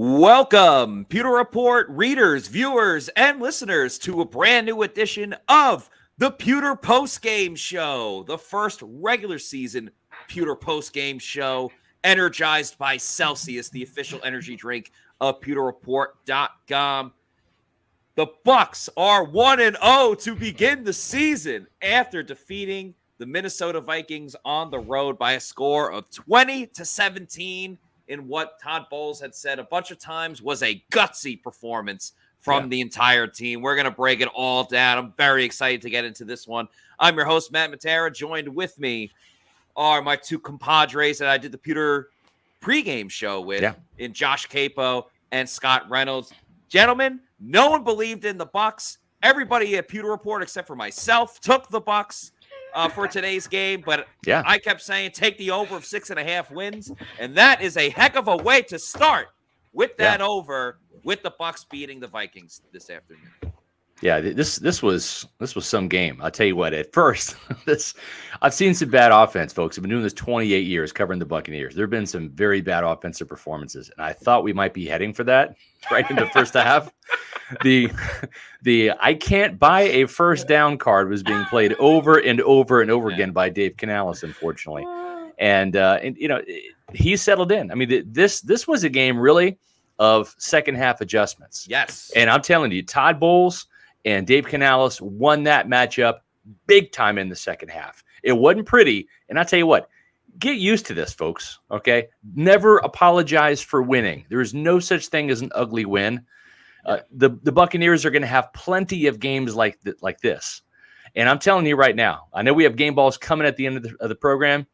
Welcome, Pewter Report readers, viewers, and listeners to a brand new edition of the Pewter Postgame Show, the first regular season Pewter Postgame Show, energized by Celsius, the official energy drink of PewterReport.com. The Bucs are 1-0 to begin the season after defeating the Minnesota Vikings on the road by a score of 20-17. In what Todd Bowles had said a bunch of times was a gutsy performance from the entire team. We're going to break it all down. I'm very excited to get into this one. I'm your host, Matt Matera. Joined with me are my two compadres that I did the Pewter pregame show with in Josh Capo and Scott Reynolds. Gentlemen, no one believed in the Bucs. Everybody at Pewter Report, except for myself, took the Bucs for today's game, but I kept saying take the over of 6.5 wins, and that is a heck of a way to start with that over, with the Bucs beating the Vikings this afternoon. Yeah, this was some game. I'll tell you what. At first, I've seen some bad offense, folks. I've been doing this 28 years covering the Buccaneers. There have been some very bad offensive performances, and I thought we might be heading for that right in the first half. The I can't buy a first down card was being played over and over and over again by Dave Canales, unfortunately, and you know he settled in. I mean, this was a game really of second half adjustments. Yes, and I'm telling you, Todd Bowles and Dave Canales won that matchup big time in the second half. It wasn't pretty, and I tell you what. Get used to this, folks, okay? Never apologize for winning. There is no such thing as an ugly win. The Buccaneers are going to have plenty of games like this. And I'm telling you right now, I know we have game balls coming at the end of the program.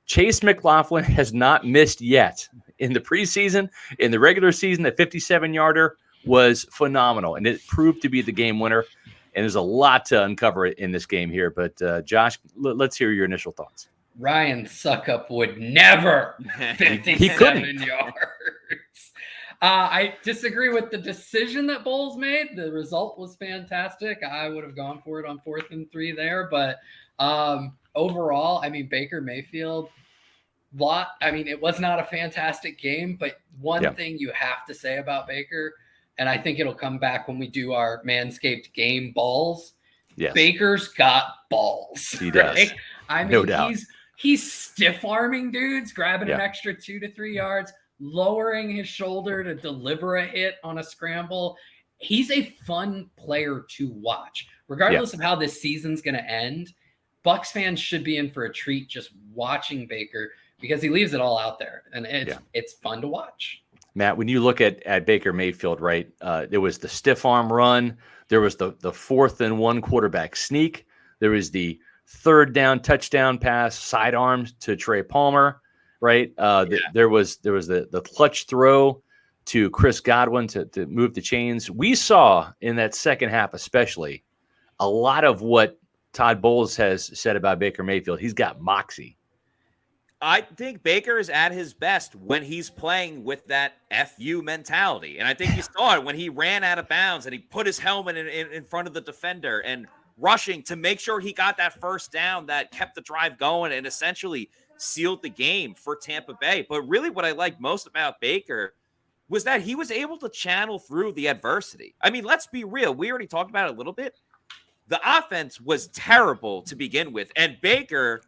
Chase McLaughlin has not missed yet. In the preseason, in the regular season, the 57-yarder was phenomenal, and it proved to be the game winner. And there's a lot to uncover in this game here. But, Josh, let's hear your initial thoughts. Ryan Suckup would never 57 yards. I disagree with the decision that Bowles made. The result was fantastic. I would have gone for it on 4th and 3 there. But overall, I mean, Baker Mayfield, it was not a fantastic game. But one thing you have to say about Baker, and I think it'll come back when we do our Manscaped game balls. Yes. Baker's got balls. He does. Right? I mean, no doubt. He's stiff-arming dudes, grabbing an extra 2 to 3 yards, lowering his shoulder to deliver a hit on a scramble. He's a fun player to watch. Regardless of how this season's going to end, Bucs fans should be in for a treat just watching Baker because he leaves it all out there, and it's fun to watch. Matt, when you look at Baker Mayfield, right, there was the stiff arm run. There was the 4th and 1 quarterback sneak. There was the 3rd down touchdown pass, sidearms to Trey Palmer, right? There was the clutch throw to Chris Godwin to move the chains. We saw in that second half especially a lot of what Todd Bowles has said about Baker Mayfield. He's got moxie. I think Baker is at his best when he's playing with that FU mentality. And I think you saw it when he ran out of bounds and he put his helmet in front of the defender and rushing to make sure he got that first down that kept the drive going and essentially sealed the game for Tampa Bay. But really what I liked most about Baker was that he was able to channel through the adversity. I mean, let's be real. We already talked about it a little bit. The offense was terrible to begin with, and Baker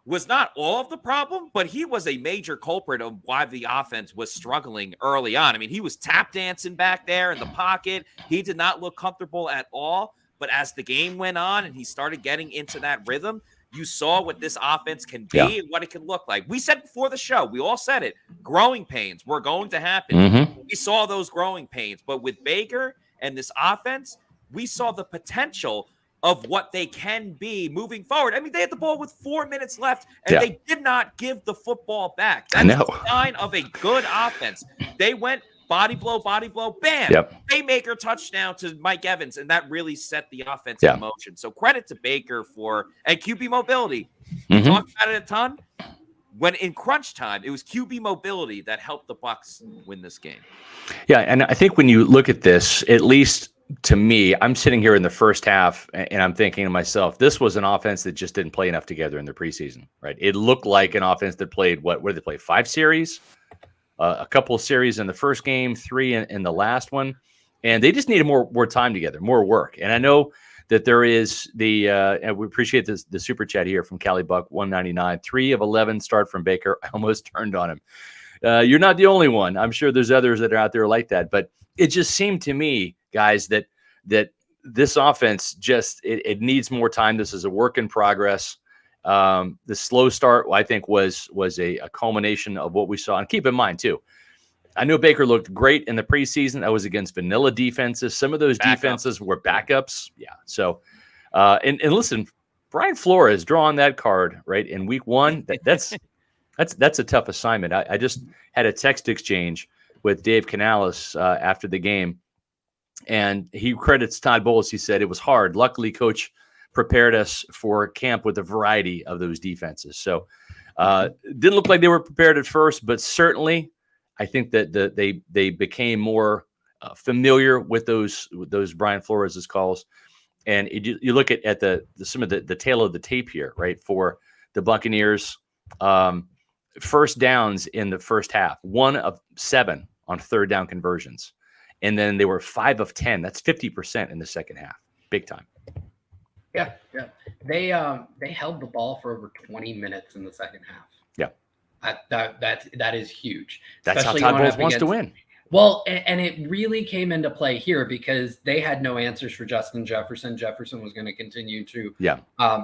was not all of the problem, but he was a major culprit of why the offense was struggling early on. I mean, he was tap dancing back there in the pocket. He did not look comfortable at all. But as the game went on and he started getting into that rhythm, you saw what this offense can be and what it can look like. We said before the show, we all said it, growing pains were going to happen. Mm-hmm. We saw those growing pains. But with Baker and this offense, we saw the potential of what they can be moving forward. I mean, they had the ball with 4 minutes left, and they did not give the football back. That's a sign of a good offense. They went body blow, bam, playmaker touchdown to Mike Evans, and that really set the offense in motion. So credit to Baker and QB mobility. We talked about it a ton. When in crunch time, it was QB mobility that helped the Bucs win this game. Yeah, and I think when you look at this, at least to me, I'm sitting here in the first half and I'm thinking to myself, this was an offense that just didn't play enough together in the preseason, right? It looked like an offense that played, what did they play, 5 series a couple of series in the first game, 3 in the last one, and they just needed more time together, more work. And I know that there is and we appreciate the super chat here from Cali Buck 199, 3 of 11 start from Baker. I almost turned on him. You're not the only one. I'm sure there's others that are out there like that, but it just seemed to me, guys, that this offense it needs more time. This is a work in progress. The slow start, I think, was a culmination of what we saw. And keep in mind, too, I know Baker looked great in the preseason. That was against vanilla defenses. Some of those defenses were backups. Yeah. So, and listen, Brian Flores drawing that card right in week 1. That's a tough assignment. I just had a text exchange with Dave Canales after the game, and he credits Todd Bowles. He said it was hard. Luckily, Coach prepared us for camp with a variety of those defenses. So, didn't look like they were prepared at first, but certainly, I think that they became more familiar with those Brian Flores' calls. And you look at some of the tail of the tape here, right? For the Buccaneers, first downs in the first half, 1 of 7 on third down conversions. And then they were 5 of 10. That's 50% in the second half. Big time. Yeah. They held the ball for over 20 minutes in the second half. Yeah. That is huge. That's how Todd Bowles wants to win. Well, and it really came into play here because they had no answers for Justin Jefferson. Jefferson was going to continue to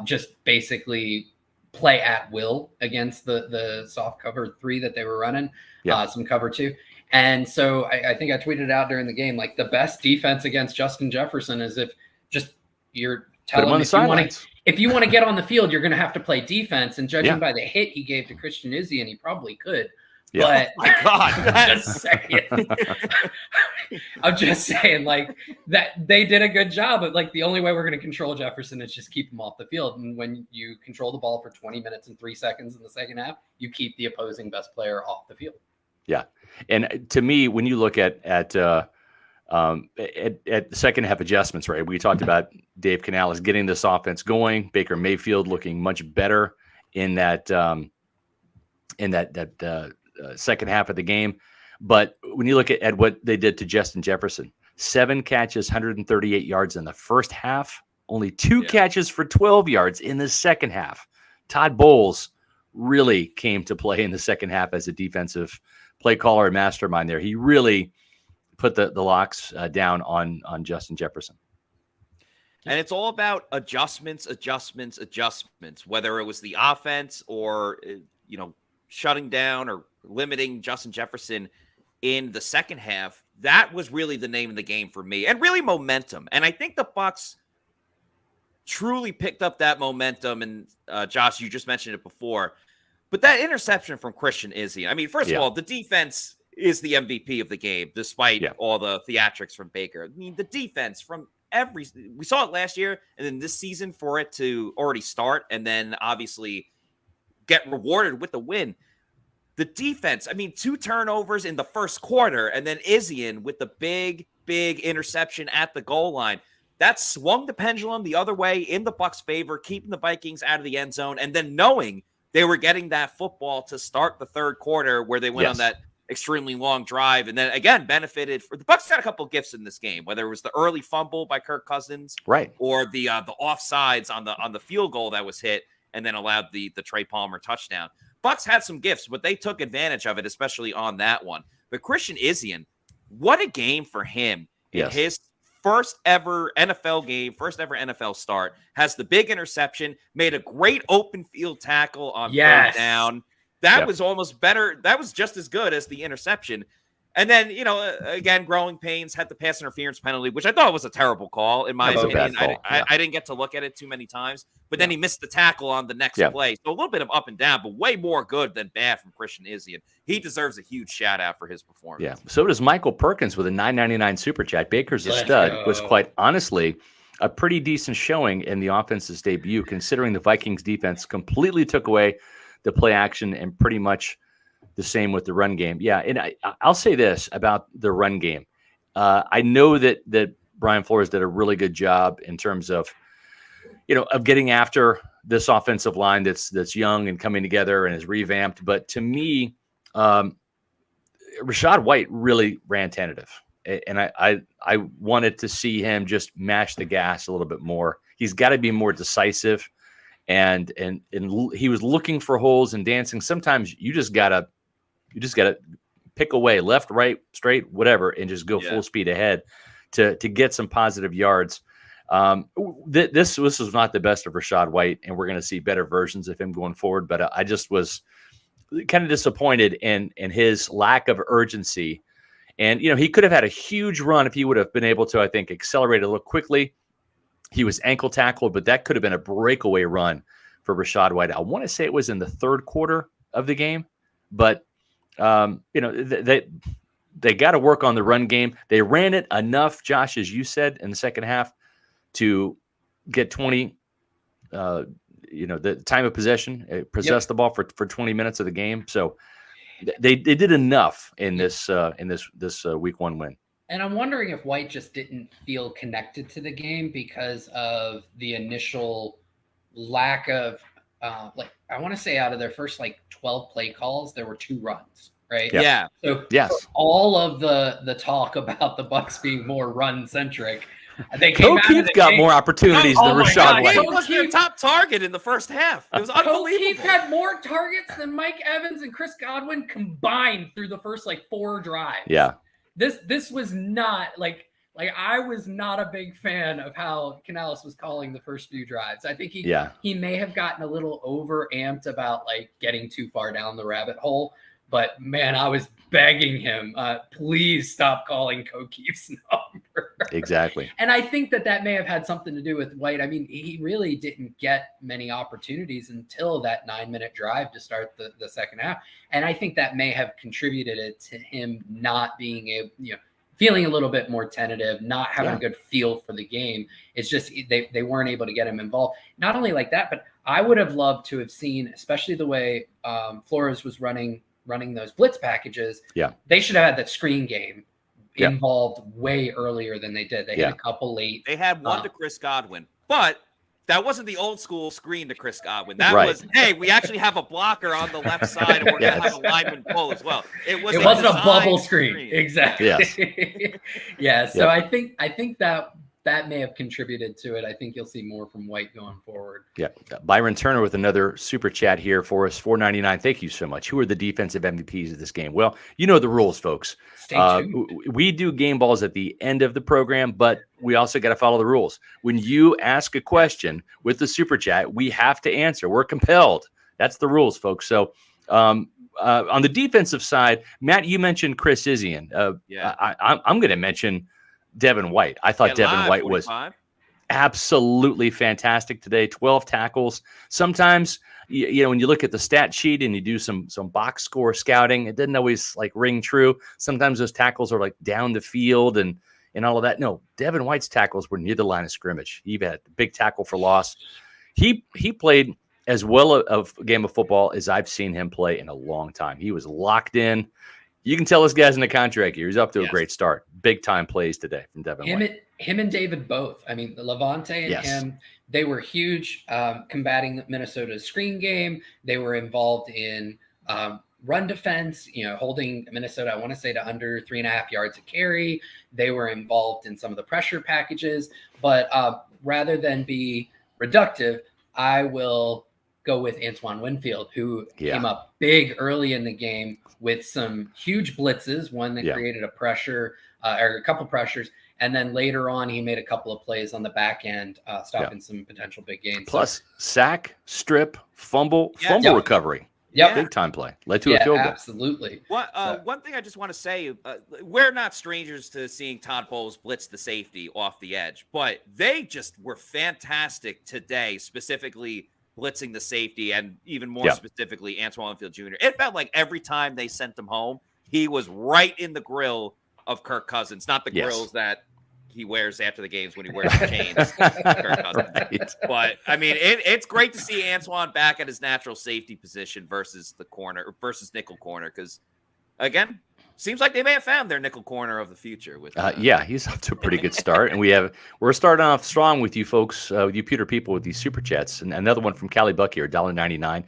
just basically play at will against the soft cover 3 that they were running, some cover 2. And so I think I tweeted out during the game, like, the best defense against Justin Jefferson is if just you're telling him if you want to get on the field, you're going to have to play defense. And judging by the hit he gave to Christian Izien, he probably could. Yeah. But my God, I'm just saying, like, that they did a good job. But like, the only way we're going to control Jefferson is just keep him off the field. And when you control the ball for 20 minutes and 3 seconds in the second half, you keep the opposing best player off the field. Yeah. And to me, when you look at the second half adjustments, right? We talked about Dave Canales getting this offense going, Baker Mayfield looking much better in that second half of the game. But when you look at what they did to Justin Jefferson, 7 catches, 138 yards in the first half, only 2 catches for 12 yards in the second half. Todd Bowles really came to play in the second half as a defensive play caller and mastermind there. He really put the locks down on Justin Jefferson. And it's all about adjustments, whether it was the offense or, shutting down or limiting Justin Jefferson in the second half. That was really the name of the game for me, and really momentum. And I think the Bucs truly picked up that momentum. And Josh, you just mentioned it before, but that interception from Christian Izien. I mean, first of all, the defense is the MVP of the game, despite all the theatrics from Baker. I mean, the defense from we saw it last year, and then this season for it to already start and then obviously get rewarded with the win. The defense, I mean, 2 turnovers in the first quarter, and then Izien with the big interception at the goal line. That swung the pendulum the other way in the Bucs' favor, keeping the Vikings out of the end zone, and then knowing they were getting that football to start the third quarter where they went on that extremely long drive, and then again benefited for the Bucs. Got a couple gifts in this game, whether it was the early fumble by Kirk Cousins, right, or the offsides on the field goal that was hit and then allowed the Trey Palmer touchdown. Bucs had some gifts, but they took advantage of it, especially on that one. But Christian Izien, what a game for him in his first ever NFL game, first ever NFL start. Has the big interception, made a great open field tackle on third down. That was almost better. That was just as good as the interception. And then, again, growing pains, had the pass interference penalty, which I thought was a terrible call, in my opinion. I didn't get to look at it too many times. But then he missed the tackle on the next play. So a little bit of up and down, but way more good than bad from Christian Izien. He deserves a huge shout-out for his performance. Yeah, so does Michael Perkins with a $9.99 super chat. Baker's a stud. Was quite honestly a pretty decent showing in the offense's debut, considering the Vikings defense completely took away the play action and pretty much the same with the run game. Yeah, and I'll say this about the run game. I know that Brian Flores did a really good job in terms of, of getting after this offensive line that's young and coming together and is revamped. But to me, Rachaad White really ran tentative, and I wanted to see him just mash the gas a little bit more. He's got to be more decisive, and he was looking for holes and dancing. Sometimes you just gotta pick away, left, right, straight, whatever, and just go full speed ahead to get some positive yards. This was not the best of Rachaad White, and we're going to see better versions of him going forward. But I just was kind of disappointed in his lack of urgency. And, he could have had a huge run if he would have been able to, I think, accelerate a little quickly. He was ankle tackled, but that could have been a breakaway run for Rachaad White. I want to say it was in the third quarter of the game, but, they got to work on the run game. They ran it enough, Josh, as you said, in the second half to get 20, the time of possession, possess the ball for 20 minutes of the game. So they did enough in this week one win. And I'm wondering if White just didn't feel connected to the game because of the initial lack of, I want to say out of their first 12 play calls, there were 2 runs, right? Yeah. So yes, all of the talk about the Bucs being more run centric, they Keith got more opportunities than Rachaad White. He was their top target in the first half. It was unbelievable. Keith had more targets than Mike Evans and Chris Godwin combined through the first 4 drives. Yeah. This was not I was not a big fan of how Canales was calling the first few drives. I think he may have gotten a little over amped about getting too far down the rabbit hole. But man, I was begging him, please stop calling Keith's number. Exactly. And I think that may have had something to do with White. I mean, he really didn't get many opportunities until that 9-minute drive to start the second half. And I think that may have contributed to him not being able, feeling a little bit more tentative, not having a good feel for the game. It's just they weren't able to get him involved. Not only like that, but I would have loved to have seen, especially the way Flores was running those blitz packages. Yeah, they should have had that screen game involved way earlier than they did. They had a couple late. They had one to Chris Godwin, but that wasn't the old school screen to Chris Godwin. That was, hey, we actually have a blocker on the left side, and we're going to have a lineman pull as well. It wasn't a bubble screen. Exactly. Yes. So I think that may have contributed to it. I think you'll see more from White going forward. Yeah. Byron Turner with another super chat here for us, $4.99. Thank you so much. Who are the defensive MVPs of this game? Well, you know the rules, folks. Stay tuned. We do game balls at the end of the program, but we also got to follow the rules. When you ask a question with the super chat, we have to answer. We're compelled. That's the rules, folks. So on the defensive side, Matt, you mentioned Chris Izien. I'm going to mention Devin White. I thought Devin White 45. Was absolutely fantastic today. 12 tackles. Sometimes, when you look at the stat sheet and you do some box score scouting, it doesn't always ring true. Sometimes those tackles are down the field and all of that. No, Devin White's tackles were near the line of scrimmage. He had a big tackle for loss. He played as well of a game of football as I've seen him play in a long time. He was locked in. You can tell this guy's in the contract here. He's up to a great start. Big time plays today from Devin White. Him and David both. I mean, Levante and him, they were huge combating Minnesota's screen game. They were involved in run defense, holding Minnesota, I want to say, to under 3.5 yards a carry. They were involved in some of the pressure packages. But rather than be reductive, I will go with Antoine Winfield, who came up big early in the game with some huge blitzes, one that created a pressure or a couple pressures. And then later on, he made a couple of plays on the back end, stopping some potential big gains. Plus sack, strip, fumble recovery. Yeah. Big time play. Led to a field goal. Absolutely. One thing I just want to say, we're not strangers to seeing Todd Bowles blitz the safety off the edge, but they just were fantastic today, specifically blitzing the safety and even more specifically Antoine Winfield Jr. It felt like every time they sent him home, he was right in the grill of Kirk Cousins, not the grills that he wears after the games when he wears the chains. Kirk Cousins. Right. But I mean, it's great to see Antoine back at his natural safety position versus nickel corner. Because again, seems like they may have found their nickel corner of the future. With he's off to a pretty good start, and we're starting off strong with you folks, with you Pewter people, with these super chats. And another one from Callie Buck here, $1.99.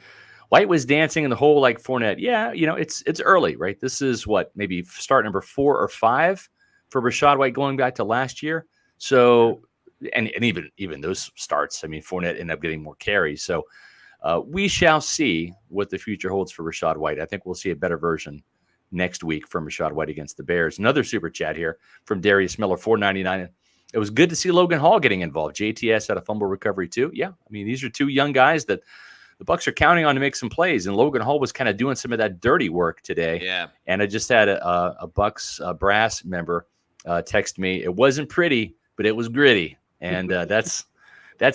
White was dancing in the hole like Fournette. Yeah, it's early, right? This is what, maybe start number 4 or 5 for Rachaad White going back to last year. So, and even those starts, I mean, Fournette ended up getting more carries. So we shall see what the future holds for Rachaad White. I think we'll see a better version next week from Rachaad White against the Bears. Another super chat here from Darius Miller, $4.99. It was good to see Logan Hall getting involved. JTS had a fumble recovery too. Yeah, I mean, these are 2 young guys that the Bucs are counting on to make some plays, and Logan Hall was kind of doing some of that dirty work today. Yeah. And I just had a Bucs brass member text me. It wasn't pretty, but it was gritty, and that's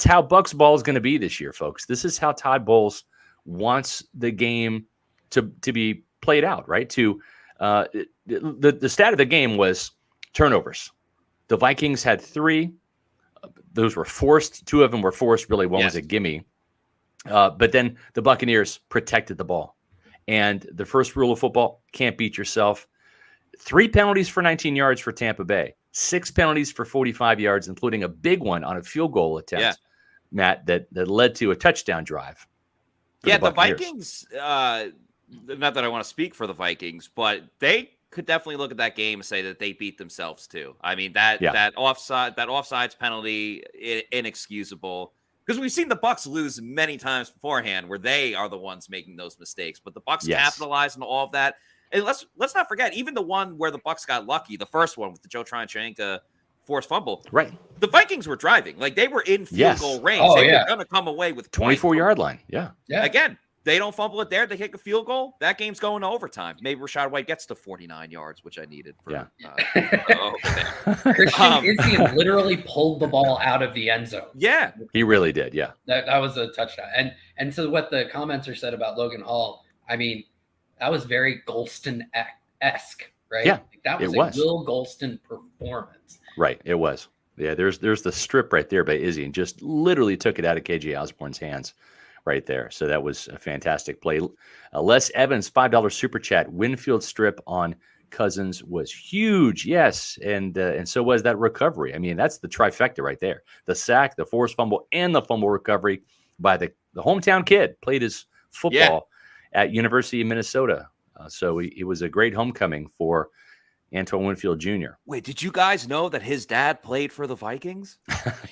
how Bucs ball is going to be this year, folks. This is how Todd Bowles wants the game to be played out, right? The stat of the game was turnovers. The Vikings had 3. Those were forced. 2 of them were forced. Really, one was a gimme. But then the Buccaneers protected the ball. And the first rule of football, can't beat yourself. 3 penalties for 19 yards for Tampa Bay. 6 penalties for 45 yards, including a big one on a field goal attempt, Matt, that led to a touchdown drive. Yeah, the Vikings, not that I want to speak for the Vikings, but they could definitely look at that game and say that they beat themselves too. I mean, that offsides penalty, inexcusable. Because we've seen the Bucs lose many times beforehand where they are the ones making those mistakes. But the Bucs capitalized on all of that. And let's not forget, even the one where the Bucs got lucky, the first one with the Joe Tryon-Shoyinka forced fumble. Right. The Vikings were driving. Like, they were in field goal range. They were going to come away with 24-yard line. Yeah. Again, they don't fumble it there. They kick a field goal. That game's going to overtime. Maybe Rachaad White gets to 49 yards, which I needed. Christian Izien literally pulled the ball out of the end zone. Yeah. He really did, yeah. That was a touchdown. And so what the commenter said about Logan Hall, I mean, that was very Golston-esque, right? Yeah, that was Will Golston performance. Right, it was. Yeah, there's the strip right there by Izien. Just literally took it out of KJ Osborne's hands right there. So that was a fantastic play. Les Evans, $5 super chat. Winfield strip on Cousins was huge. Yes, and so was that recovery. I mean, that's the trifecta right there. The sack, the forced fumble, and the fumble recovery by the hometown kid. Played his football at University of Minnesota. So it was a great homecoming for Antoine Winfield Jr. Wait, did you guys know that his dad played for the Vikings?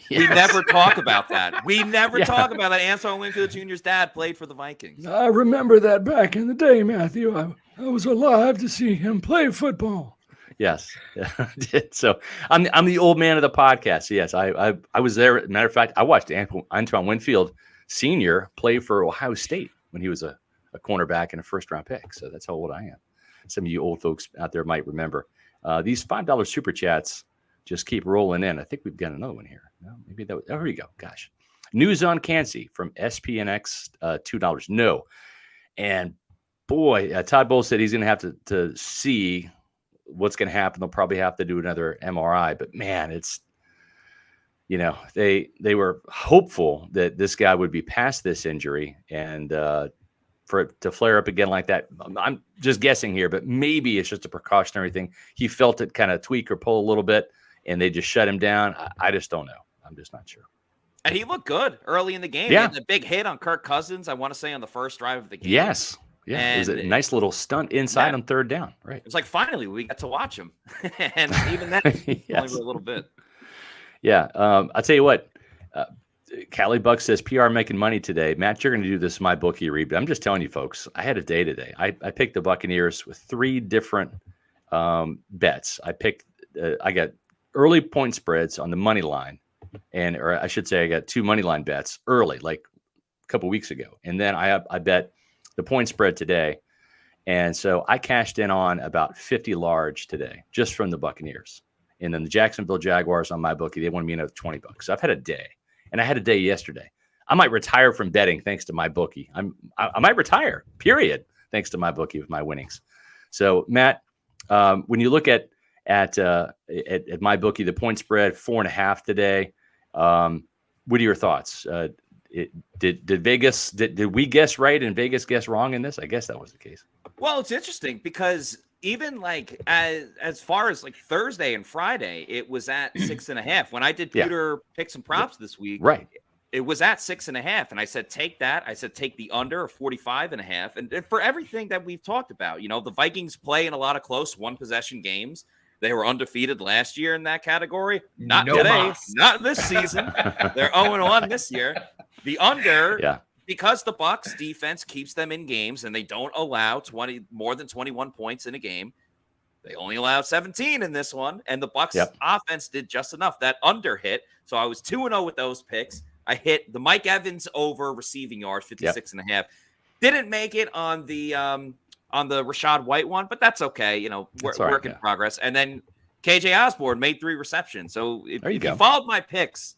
We never talk about that. We never talk about that. Antoine Winfield Jr.'s dad played for the Vikings. I remember that back in the day, Matthew. I was alive to see him play football. Yes. So I'm the old man of the podcast. Yes, I was there. Matter of fact, I watched Antoine Winfield Sr. play for Ohio State when he was a cornerback and a first-round pick. So that's how old I am. Some of you old folks out there might remember. These $5 super chats just keep rolling in. I think we've got another one here. No, maybe that. Here we go. Gosh. News on Cansey from SPNX, $2. No. And boy, Todd Bowles said he's going to have to see what's going to happen. They'll probably have to do another MRI. But man, it's, they were hopeful that this guy would be past this injury, and for it to flare up again like that, I'm just guessing here, but maybe it's just a precautionary thing. He felt it kind of tweak or pull a little bit, and they just shut him down. I just don't know. I'm just not sure. And he looked good early in the game. Yeah. He had the big hit on Kirk Cousins, I want to say, on the first drive of the game. Yes. Yeah. And it was a nice little stunt inside on third down. Right. It was like, finally, we got to watch him. And even then, only for a little bit. Yeah. I'll tell you what. Callie Buck says, PR making money today. Matt, you're going to do this my bookie read, but I'm just telling you, folks, I had a day today. I picked the Buccaneers with 3 different bets. I got early point spreads on the money line, or I should say I got 2 money line bets early, like a couple weeks ago. And then I bet the point spread today. And so I cashed in on about 50 large today, just from the Buccaneers. And then the Jacksonville Jaguars on my bookie, they wanted me another $20. So I've had a day. And I had a day yesterday. I might retire from betting thanks to my bookie. I might retire, period, thanks to my bookie with my winnings. So, Matt, when you look at my bookie, the point spread 4.5 today. What are your thoughts? Did Vegas? Did we guess right and Vegas guess wrong in this? I guess that was the case. Well, it's interesting because even like as far as like Thursday and Friday, it was at 6.5. When I did Pewter pick some props this week, right? it was at 6.5, and I said, take that. I said, take the under of 45.5. And for everything that we've talked about, the Vikings play in a lot of close one-possession games. They were undefeated last year in that category. Not today, not this season. They're 0-1 this year. The under, because the Bucs defense keeps them in games and they don't allow more than 21 points in a game. They only allowed 17 in this one, and the Bucs offense did just enough. That under hit. So I was 2-0 with those picks. I hit the Mike Evans over receiving yards, 56.5. Didn't make it on the Rashad White one, but that's okay. Work in progress. And then KJ Osborne made 3 receptions. So if you followed my picks,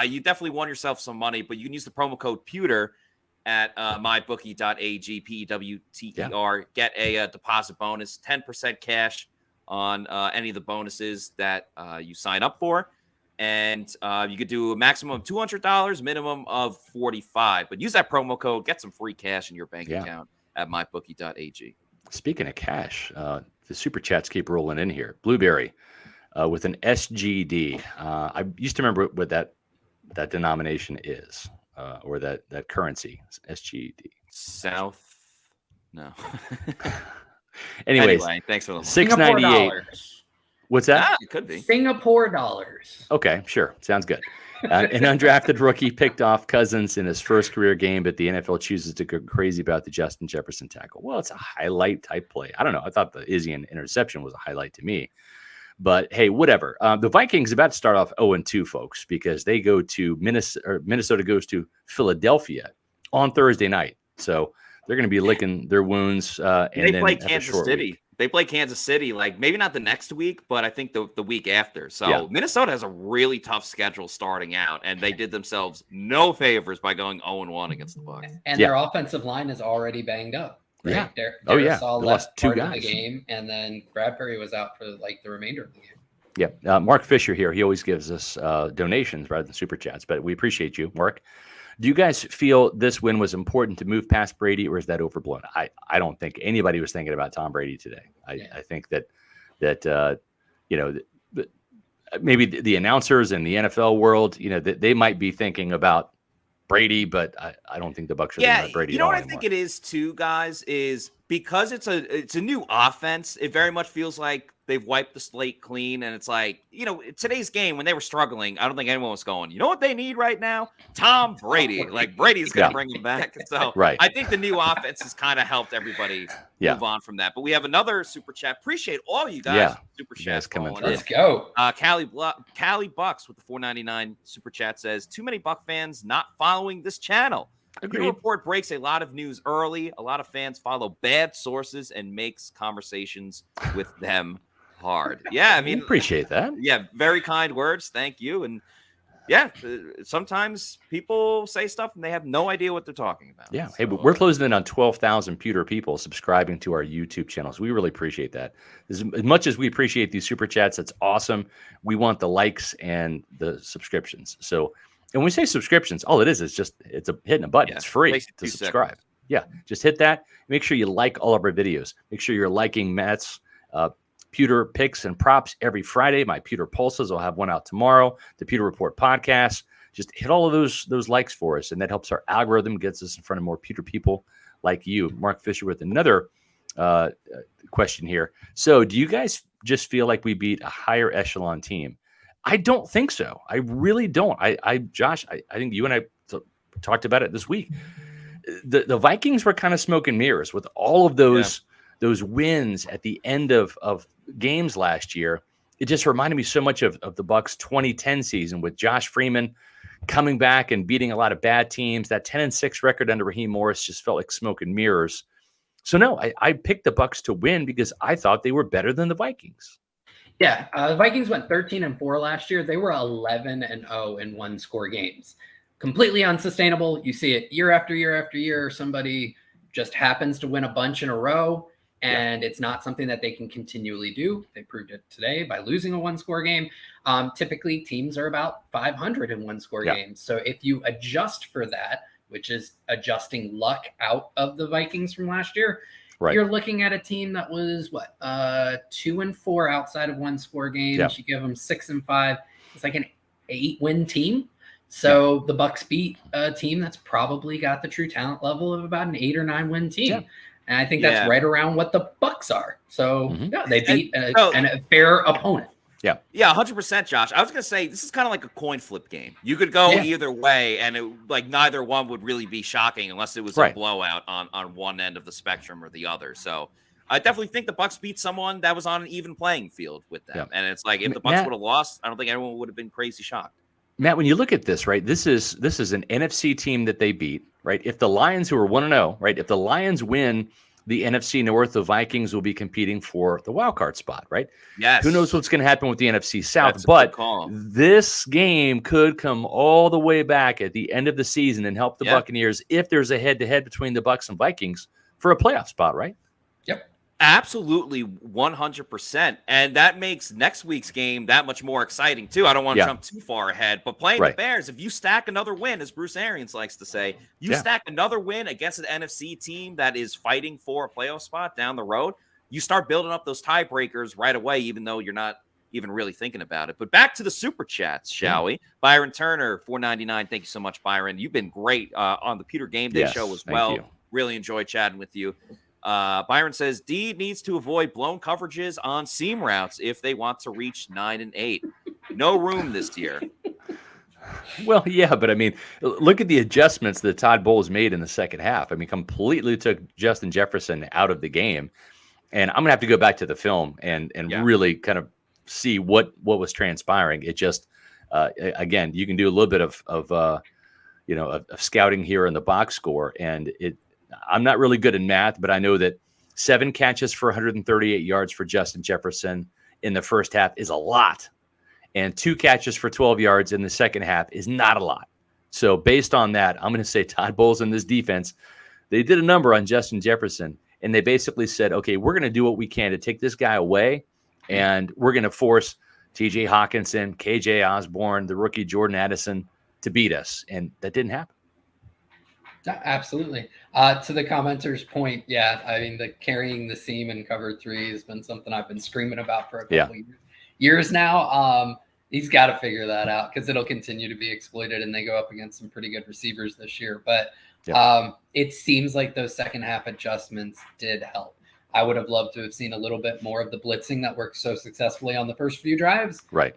you definitely won yourself some money, but you can use the promo code Pewter at mybookie.ag, PEWTER. Get a deposit bonus, 10% cash on any of the bonuses that you sign up for. And you could do a maximum of $200, minimum of $45. But use that promo code, get some free cash in your bank account at mybookie.ag. Speaking of cash, the super chats keep rolling in here. Blueberry with an SGD. I used to remember what that denomination is, or that currency, SGD. South. No. Anyway, thanks for listening. $6.98. What's that? It could be Singapore dollars. Okay, sure. Sounds good. An undrafted rookie picked off Cousins in his first career game, but the NFL chooses to go crazy about the Justin Jefferson tackle. Well, it's a highlight type play. I don't know. I thought the Izien interception was a highlight to me. But hey, whatever. The Vikings about to start off 0-2, folks, because they go to Minnesota goes to Philadelphia on Thursday night. So they're going to be licking their wounds. And they play Kansas City. Week. They play Kansas City, like maybe not the next week, but I think the week after. So Minnesota has a really tough schedule starting out, and they did themselves no favors by going 0-1 against the Bucs. And their offensive line is already banged up. Right? Yeah. Darisaw left 2 guys of the game, and then Bradbury was out for the remainder of the game. Yeah. Mark Fisher here. He always gives us donations rather than super chats, but we appreciate you, Mark. Do you guys feel this win was important to move past Brady, or is that overblown? I don't think anybody was thinking about Tom Brady today. I think that maybe the announcers in the NFL world, that they might be thinking about Brady, but I don't think the Bucs are thinking about Brady. You know what anymore. I think it is too, guys, is because it's a new offense. It very much feels like they've wiped the slate clean, and it's like, today's game when they were struggling, I don't think anyone was going, you know what they need right now? Tom Brady. Like Brady's going to bring him back. So I think the new offense has kind of helped everybody move on from that. But we have another super chat. Appreciate all you guys. Super chats coming through. Let's go. Cali Bucs with the $4.99 super chat says, too many Buck fans not following this channel. The Pewter Report breaks a lot of news early. A lot of fans follow bad sources and makes conversations with them hard. Yeah, I mean, appreciate that. Yeah, very kind words. Thank you. And sometimes people say stuff and they have no idea what they're talking about. Yeah. So, hey, but we're closing in on 12,000 Pewter people subscribing to our YouTube channels. We really appreciate that. As much as we appreciate these super chats, that's awesome. We want the likes and the subscriptions. So, and when we say subscriptions, all it is just it's hitting a button. Yeah, it's free to subscribe. Seconds. Yeah, just hit that. Make sure you like all of our videos. Make sure you're liking Matt's Pewter picks and props every Friday. My Pewter Pulses, I'll have one out tomorrow. The Pewter Report podcast. Just hit all of those likes for us, and that helps our algorithm, gets us in front of more Pewter people like you. Mark Fisher with another question here. So, do you guys just feel like we beat a higher echelon team? I don't think so. I really don't. Josh, I think you and I talked about it this week. The Vikings were kind of smoke and mirrors with all of those wins at the end of games last year. It just reminded me so much of the Bucs 2010 season with Josh Freeman coming back and beating a lot of bad teams. That 10-6 record under Raheem Morris just felt like smoke and mirrors. So no, I picked the Bucs to win because I thought they were better than the Vikings. Yeah, the Vikings went 13-4 last year. They were 11-0 in one-score games. Completely unsustainable. You see it year after year after year. Somebody just happens to win a bunch in a row, and it's not something that they can continually do. They proved it today by losing a one-score game. Typically, teams are about 500 in one-score games. So if you adjust for that, which is adjusting luck out of the Vikings from last year, you're looking at a team that was 2-4 outside of one-score games. You give them 6-5. It's like an 8-win team. So the Bucs beat a team that's probably got the true talent level of about an 8 or 9 win team. Yeah. And I think that's right around what the Bucs are. So they beat a fair opponent. Yeah, 100%, Josh. I was gonna say this is kind of like a coin flip game. You could go either way, and neither one would really be shocking unless it was a blowout on one end of the spectrum or the other. So I definitely think the Bucs beat someone that was on an even playing field with them. And it's like if the Bucs would have lost, I don't think anyone would have been crazy shocked. Matt, when you look at this, right, this is an NFC team that they beat, right? If the Lions, who are 1-0, right, if the Lions win the NFC North, the Vikings will be competing for the wild card spot, right? Yes. Who knows what's going to happen with the NFC South? But this game could come all the way back at the end of the season and help the Buccaneers if there's a head-to-head between the Bucs and Vikings for a playoff spot, right? Yep. Absolutely, 100%. And that makes next week's game that much more exciting, too. I don't want to jump too far ahead. But playing the Bears, if you stack another win, as Bruce Arians likes to say, stack another win against an NFC team that is fighting for a playoff spot down the road, you start building up those tiebreakers right away, even though you're not even really thinking about it. But back to the Super Chats, shall we? Byron Turner, $4.99. Thank you so much, Byron. You've been great on the Pewter Game Day show as well. Really enjoyed chatting with you. Byron says D needs to avoid blown coverages on seam routes if they want to reach 9-8. No room this year. Well, yeah, but I mean, look at the adjustments that Todd Bowles made in the second half. I mean, completely took Justin Jefferson out of the game. And I'm gonna have to go back to the film and really kind of see what was transpiring. It just again, you can do a little bit of scouting here in the box score, and I'm not really good in math, but I know that 7 catches for 138 yards for Justin Jefferson in the first half is a lot. And 2 catches for 12 yards in the second half is not a lot. So based on that, I'm going to say Todd Bowles and this defense, they did a number on Justin Jefferson, and they basically said, okay, we're going to do what we can to take this guy away, and we're going to force TJ Hawkinson, KJ Osborne, the rookie Jordan Addison to beat us. And that didn't happen. Absolutely. To the commenter's point, I mean, the carrying the seam in cover 3 has been something I've been screaming about for a couple years now. He's got to figure that out because it'll continue to be exploited, and they go up against some pretty good receivers this year. But it seems like those second half adjustments did help. I would have loved to have seen a little bit more of the blitzing that worked so successfully on the first few drives. Right.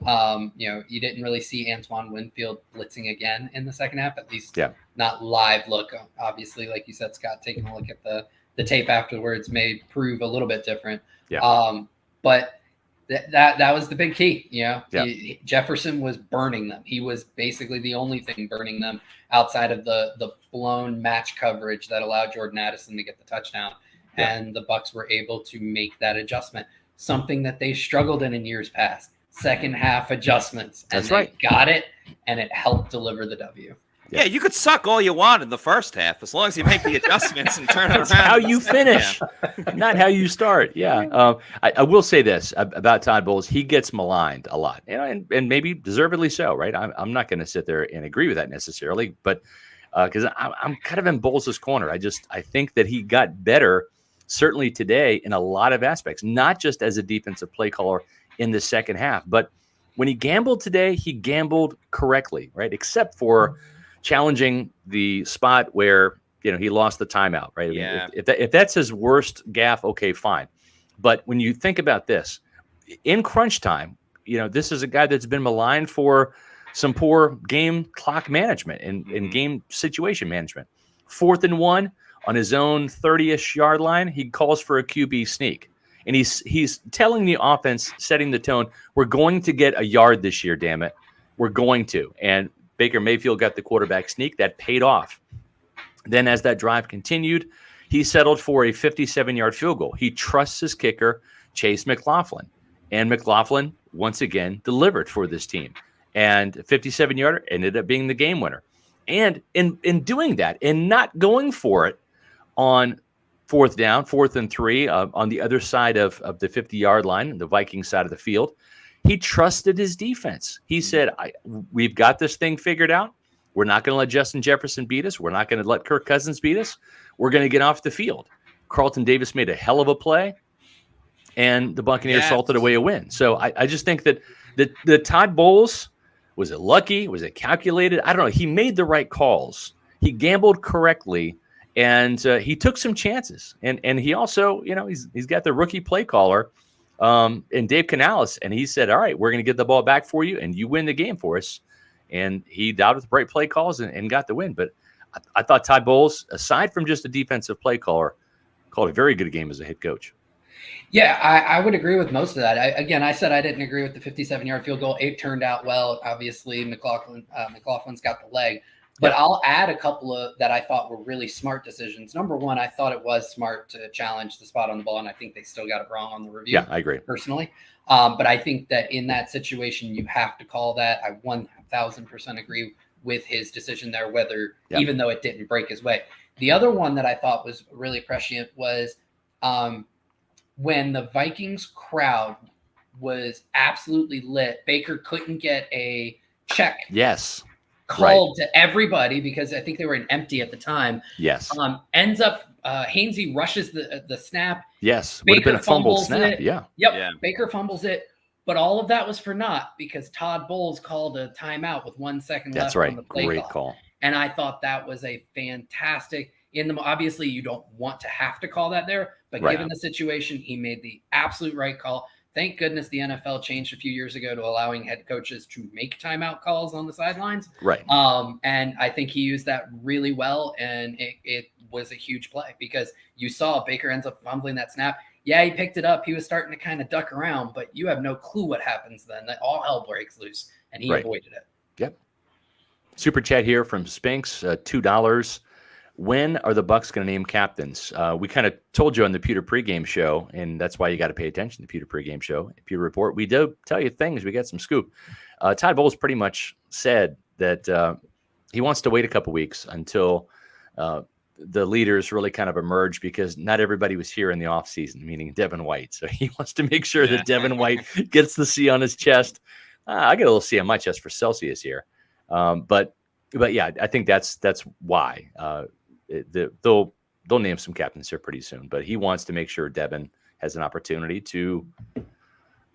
You didn't really see Antoine Winfield blitzing again in the second half, at least not live look. Obviously, like you said, Scott, taking a look at the tape afterwards may prove a little bit different. Yeah. But that was the big key. Jefferson was burning them. He was basically the only thing burning them outside of the blown match coverage that allowed Jordan Addison to get the touchdown. And the Bucs were able to make that adjustment, something that they struggled in years past. Second half adjustments. And they got it, and it helped deliver the W. Yeah, you could suck all you want in the first half as long as you make the adjustments and turn it around. That's how you finish, not how you start. Yeah. I will say this about Todd Bowles. He gets maligned a lot, and maybe deservedly so, right? I'm not going to sit there and agree with that necessarily, but because I'm kind of in Bowles' corner. I think that he got better certainly today in a lot of aspects, not just as a defensive play caller in the second half, but when he gambled today, he gambled correctly, right? Except for challenging the spot where, he lost the timeout, right? Yeah. If that's his worst gaffe, okay, fine. But when you think about this, in crunch time, this is a guy that's been maligned for some poor game clock management and game situation management. 4th and 1 on his own 30-ish yard line, he calls for a QB sneak. And he's telling the offense, setting the tone, we're going to get a yard this year, damn it. We're going to. And Baker Mayfield got the quarterback sneak. That paid off. Then as that drive continued, he settled for a 57-yard field goal. He trusts his kicker, Chase McLaughlin. And McLaughlin, once again, delivered for this team. And a 57-yarder ended up being the game winner. And in doing that and not going for it on 4th down, 4th and 3 on the other side of the 50-yard line, the Vikings side of the field, he trusted his defense. He said, we've got this thing figured out. We're not going to let Justin Jefferson beat us. We're not going to let Kirk Cousins beat us. We're going to get off the field. Carlton Davis made a hell of a play, and the Buccaneers salted away a win. So I just think that the Todd Bowles, Was it lucky? Was it calculated? I don't know. He made the right calls. He gambled correctly, and he took some chances. And he also, he's got the rookie play caller, and Dave Canales, and he said, all right, we're going to get the ball back for you, and you win the game for us. And he dialed with the right play calls and got the win. But I thought Todd Bowles, aside from just a defensive play caller, called a very good game as a head coach. Yeah, I would agree with most of that. I said I didn't agree with the 57-yard field goal. It turned out well. Obviously, McLaughlin's got the leg. But I'll add a couple of that I thought were really smart decisions. Number one, I thought it was smart to challenge the spot on the ball, and I think they still got it wrong on the review. Yeah, I agree. Personally. But I think that in that situation, you have to call that. I 1,000% agree with his decision there, even though it didn't break his way. The other one that I thought was really prescient was when the Vikings crowd was absolutely lit. Baker couldn't get a check. Yes. Called to everybody because I think they were in empty at the time. Yes. Ends up Hainsey rushes the snap. Yes. Would have been a fumbled snap. It. Yeah. Yep. Yeah. Baker fumbles it. But all of that was for naught because Todd Bowles called a timeout with 1 second left. That's right. On the play Great clock. call. And I thought that was a fantastic obviously you don't want to have to call that there, but given the situation, he made the absolute right call. Thank goodness the NFL changed a few years ago to allowing head coaches to make timeout calls on the sidelines. Right. And I think he used that really well, and it was a huge play because you saw Baker ends up fumbling that snap. Yeah, he picked it up. He was starting to kind of duck around, but you have no clue what happens then. That all hell breaks loose, and he avoided it. Yep. Super chat here from Spinks, $2. When are the Bucs going to name captains? We kind of told you on the Pewter pregame show, and that's why you got to pay attention to the Pewter pregame show, Pewter Report. We do tell you things. We got some scoop. Todd Bowles pretty much said that he wants to wait a couple weeks until the leaders really kind of emerge because not everybody was here in the offseason, meaning Devin White. So he wants to make sure that Devin White gets the C on his chest. I get a little C on my chest for Celsius here. But yeah, I think that's why. They'll name some captains here pretty soon, but he wants to make sure Devin has an opportunity to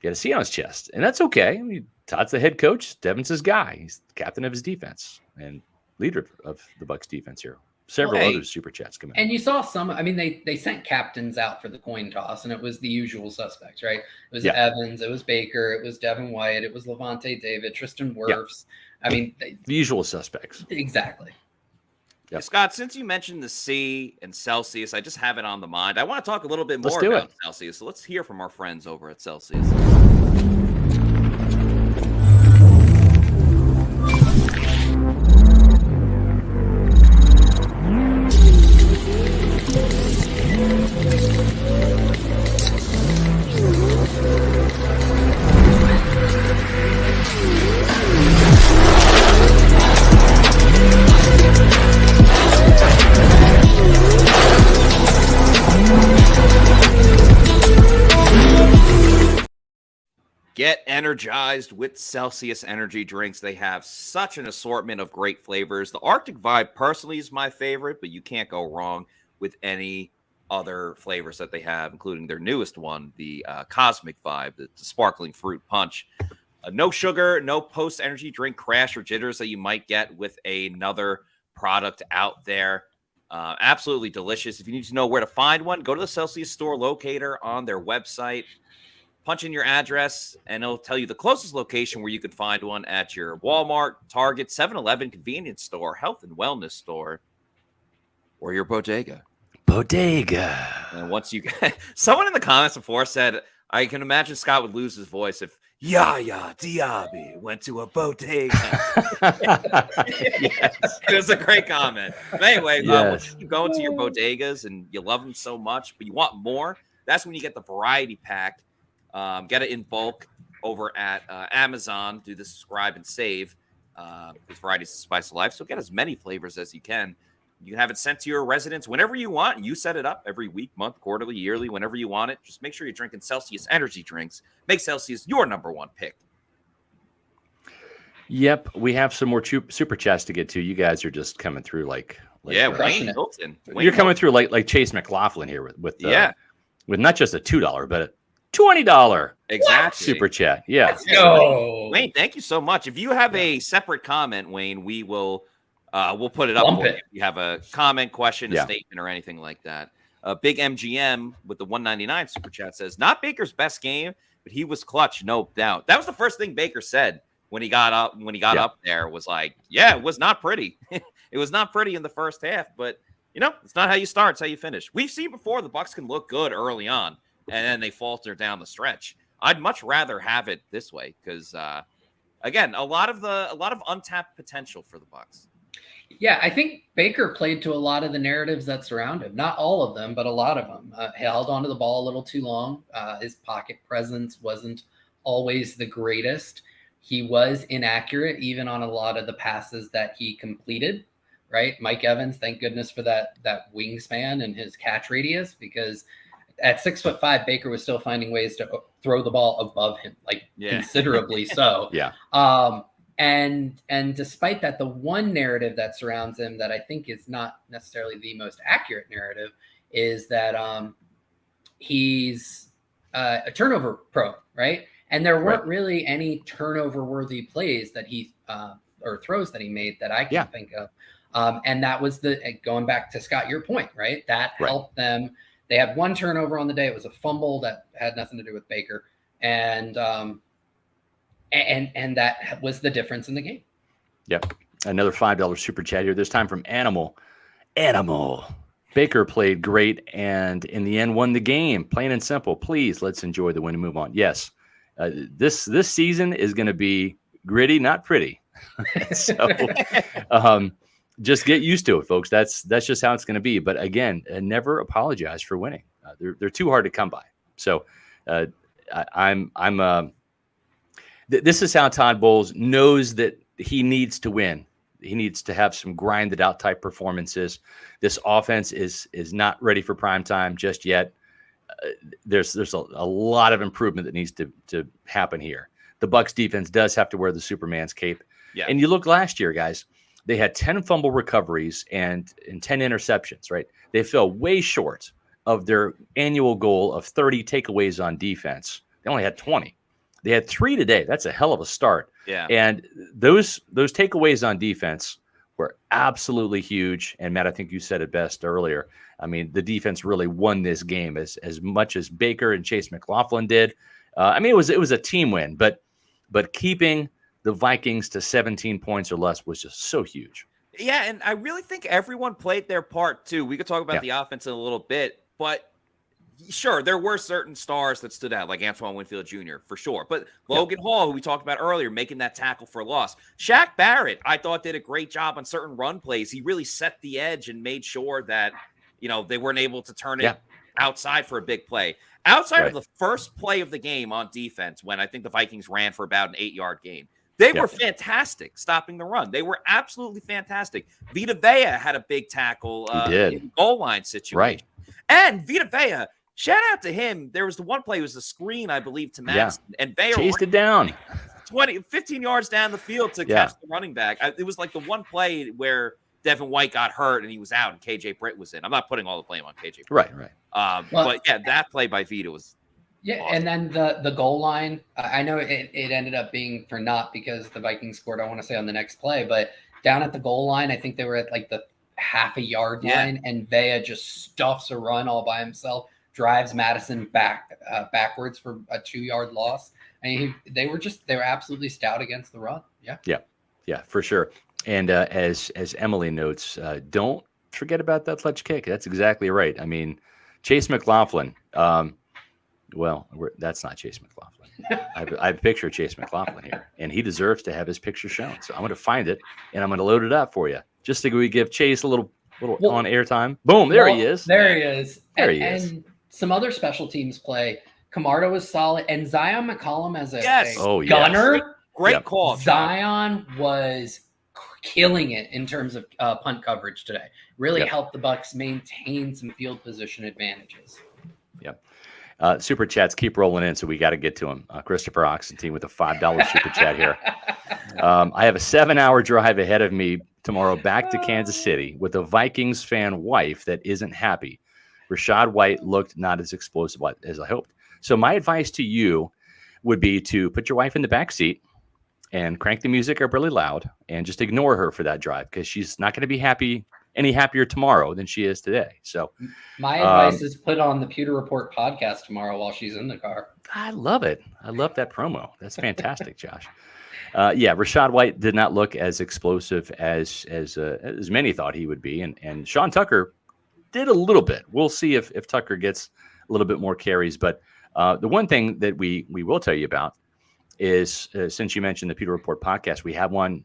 get a C on his chest, and that's okay. I mean, Todd's the head coach. Devin's his guy. He's the captain of his defense and leader of the Bucs defense here. Several other super chats come in. And you saw some. I mean, they sent captains out for the coin toss, and it was the usual suspects, right? It was Evans, it was Baker, it was Devin White, it was Levante David, Tristan Wirfs. I mean, the usual suspects. Exactly. Yep. Scott, since you mentioned the C and Celsius, I just have it on the mind. I want to talk a little bit more about Celsius. So let's hear from our friends over at Celsius. Get energized with Celsius energy drinks. They have such an assortment of great flavors. The Arctic Vibe personally is my favorite, but you can't go wrong with any other flavors that they have, including their newest one, the Cosmic Vibe, the sparkling fruit punch. No sugar, no post-energy drink crash or jitters that you might get with another product out there. Absolutely delicious. If you need to know where to find one, go to the Celsius store locator on their website. Punch in your address, and it'll tell you the closest location where you could find one at your Walmart, Target, 7-Eleven convenience store, health and wellness store, or your bodega. And once you get someone in the comments before said, I can imagine Scott would lose his voice if Yaya Diaby went to a bodega. Yes, it was a great comment. But anyway, once you go into your bodegas and you love them so much, but you want more, that's when you get the variety pack. Get it in bulk over at Amazon. Do the subscribe and save. There's varieties of spice of life. So get as many flavors as you can. You can have it sent to your residence whenever you want. You set it up every week, month, quarterly, yearly, whenever you want it. Just make sure you're drinking Celsius energy drinks. Make Celsius your number one pick. Yep. We have some more super chats to get to. You guys are just coming through like Wayne Hilton. You're coming through like Chase McLaughlin here with not just a $2 bet, $20 Exactly. super chat. Yeah. Let's go. Wayne, thank you so much. If you have a separate comment, Wayne, we will we'll put it up Lump for it. you. If you have a comment, question, a Yeah. statement, or anything like that. Big MGM with the 199 super chat says, not Baker's best game, but he was clutch, no doubt. That was the first thing Baker said when he got up. When he got up there, was like, yeah, it was not pretty. It was not pretty in the first half, but it's not how you start; it's how you finish. We've seen before the Bucs can look good early on, and then they falter down the stretch. I'd much rather have it this way because, again, a lot of untapped potential for the Bucs. Yeah, I think Baker played to a lot of the narratives that surround him. Not all of them, but a lot of them. He held onto the ball a little too long. His pocket presence wasn't always the greatest. He was inaccurate even on a lot of the passes that he completed, right? Mike Evans, thank goodness for that wingspan and his catch radius, because at 6'5", Baker was still finding ways to throw the ball above him, considerably so. Yeah. And despite that, the one narrative that surrounds him that I think is not necessarily the most accurate narrative is that he's a turnover pro, right? And there weren't really any turnover-worthy plays that he or throws that he made that I can think of. And that was going back to Scott, your point, right? That helped them. They had one turnover on the day. It was a fumble that had nothing to do with Baker. And that was the difference in the game. Yep. Another $5 super chat here. This time from Animal. Baker played great and in the end won the game. Plain and simple. Please, let's enjoy the win and move on. Yes. This season is going to be gritty, not pretty. So just get used to it, folks. That's just how it's going to be. But again, never apologize for winning. They're too hard to come by. So this is how Todd Bowles knows that he needs to win. He needs to have some grinded out type performances. This offense is not ready for prime time just yet. There's a lot of improvement that needs to happen here. The Bucs defense does have to wear the Superman's cape. Yeah. And you look last year, guys, they had 10 fumble recoveries and 10 interceptions, right? They fell way short of their annual goal of 30 takeaways on defense. They only had 20. They had 3 today. That's a hell of a start. Yeah. And those takeaways on defense were absolutely huge. And Matt, I think you said it best earlier. I mean, the defense really won this game as much as Baker and Chase McLaughlin did. It was a team win, but keeping the Vikings to 17 points or less was just so huge. Yeah, and I really think everyone played their part too. We could talk about the offense in a little bit, but sure, there were certain stars that stood out, like Antoine Winfield Jr., for sure. But Logan Hall, who we talked about earlier, making that tackle for a loss. Shaq Barrett, I thought, did a great job on certain run plays. He really set the edge and made sure that, they weren't able to turn it outside for a big play. Outside of the first play of the game on defense, when I think the Vikings ran for about an 8-yard gain, they were fantastic stopping the run. They were absolutely fantastic. Vita Vea had a big tackle in the goal line situation. Right. And Vita Vea, shout out to him. There was the one play, it was the screen, I believe, to Madison. And Vea chased it down 15 yards down the field to catch the running back. It was like the one play where Devin White got hurt and he was out and KJ Britt was in. I'm not putting all the blame on KJ Britt. Right. But that play by Vita was awesome. And then the goal line, I know it ended up being for naught because the Vikings scored, I want to say, on the next play, but down at the goal line, I think they were at like the half a yard line, and Vea just stuffs a run all by himself, drives Madison backwards for a 2-yard loss. I mean, they were absolutely stout against the run. Yeah, for sure. And as Emily notes, don't forget about that clutch kick. That's exactly right. I mean, Chase McLaughlin. That's not Chase McLaughlin. I have a picture of Chase McLaughlin here, and he deserves to have his picture shown. So I'm going to find it, and I'm going to load it up for you, just to give Chase a little on air time. Boom, there he is. There he is. There he is. And some other special teams play. Camardo was solid, and Zion McCollum as a gunner. Great call. Zion was killing it in terms of punt coverage today. Really helped the Bucs maintain some field position advantages. Yep. Super chats keep rolling in, so we got to get to them. Christopher Oxentine with a $5 super chat here. I have a 7-hour drive ahead of me tomorrow back to Kansas City with a Vikings fan wife that isn't happy. Rashad White looked not as explosive as I hoped. So my advice to you would be to put your wife in the back seat and crank the music up really loud and just ignore her for that drive, because she's not going to be any happier tomorrow than she is today. So my advice is put on the Pewter Report podcast tomorrow while she's in the car. I love it. I love that promo. That's fantastic, Josh. Rachaad White did not look as explosive as many thought he would be, and Sean Tucker did a little bit. We'll see if Tucker gets a little bit more carries. But the one thing that we will tell you about is, since you mentioned the Pewter Report podcast, we have one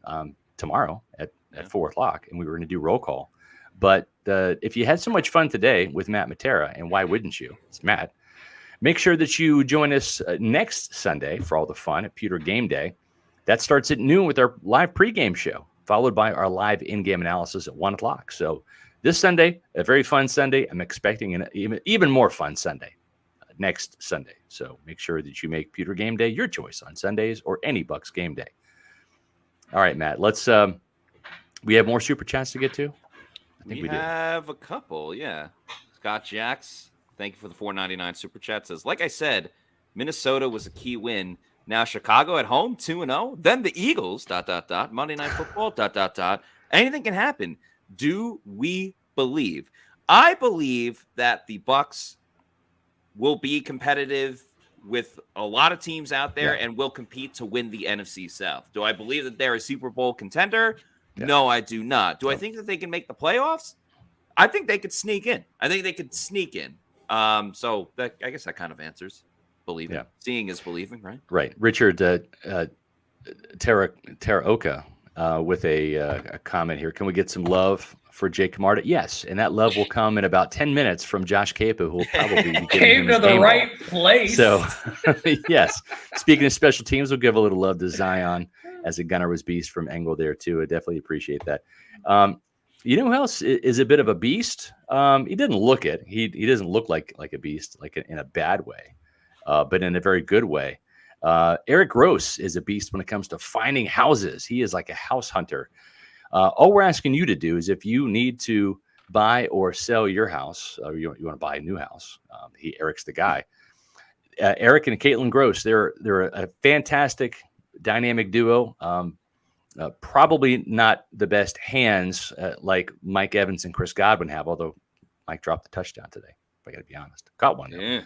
tomorrow at 4:00, and we were going to do roll call. But if you had so much fun today with Matt Matera, and why wouldn't you? It's Matt. Make sure that you join us next Sunday for all the fun at Pewter Game Day. That starts at noon with our live pregame show, followed by our live in-game analysis at 1:00. So this Sunday, a very fun Sunday. I'm expecting an even more fun Sunday next Sunday. So make sure that you make Pewter Game Day your choice on Sundays or any Bucs game day. All right, Matt, let's we have more super chats to get to. I think we have a couple, yeah. Scott Jacks, thank you for the $4.99 super chat. Says, like I said, Minnesota was a key win. Now Chicago at home, 2-0. Then the Eagles, ... Monday Night Football, ... Anything can happen. Do we believe? I believe that the Bucs will be competitive with a lot of teams out there and will compete to win the NFC South. Do I believe that they're a Super Bowl contender? Yeah. No, I do not. Do I think that they can make the playoffs? I think they could sneak in. So I guess that kind of answers believing. Yeah. Seeing is believing, right? Right. Richard Taraoka with a comment here. Can we get some love for Jake Camarda? Yes, and that love will come in about 10 minutes from Josh Capa, who will probably be came to the right place. So, yes. Speaking of special teams, we'll give a little love to Zion as a gunner was beast from Engel there too. I definitely appreciate that. You know who else is a bit of a beast? He didn't look it. He doesn't look like a beast, like in a bad way, but in a very good way. Eric Gross is a beast when it comes to finding houses. He is like a house hunter. All we're asking you to do is, if you need to buy or sell your house, or you want to buy a new house, Eric's the guy. Eric and Caitlin Gross, they're a fantastic dynamic duo. Probably not the best hands like Mike Evans and Chris Godwin have, although Mike dropped the touchdown today, if I got to be honest. Got one. Yeah.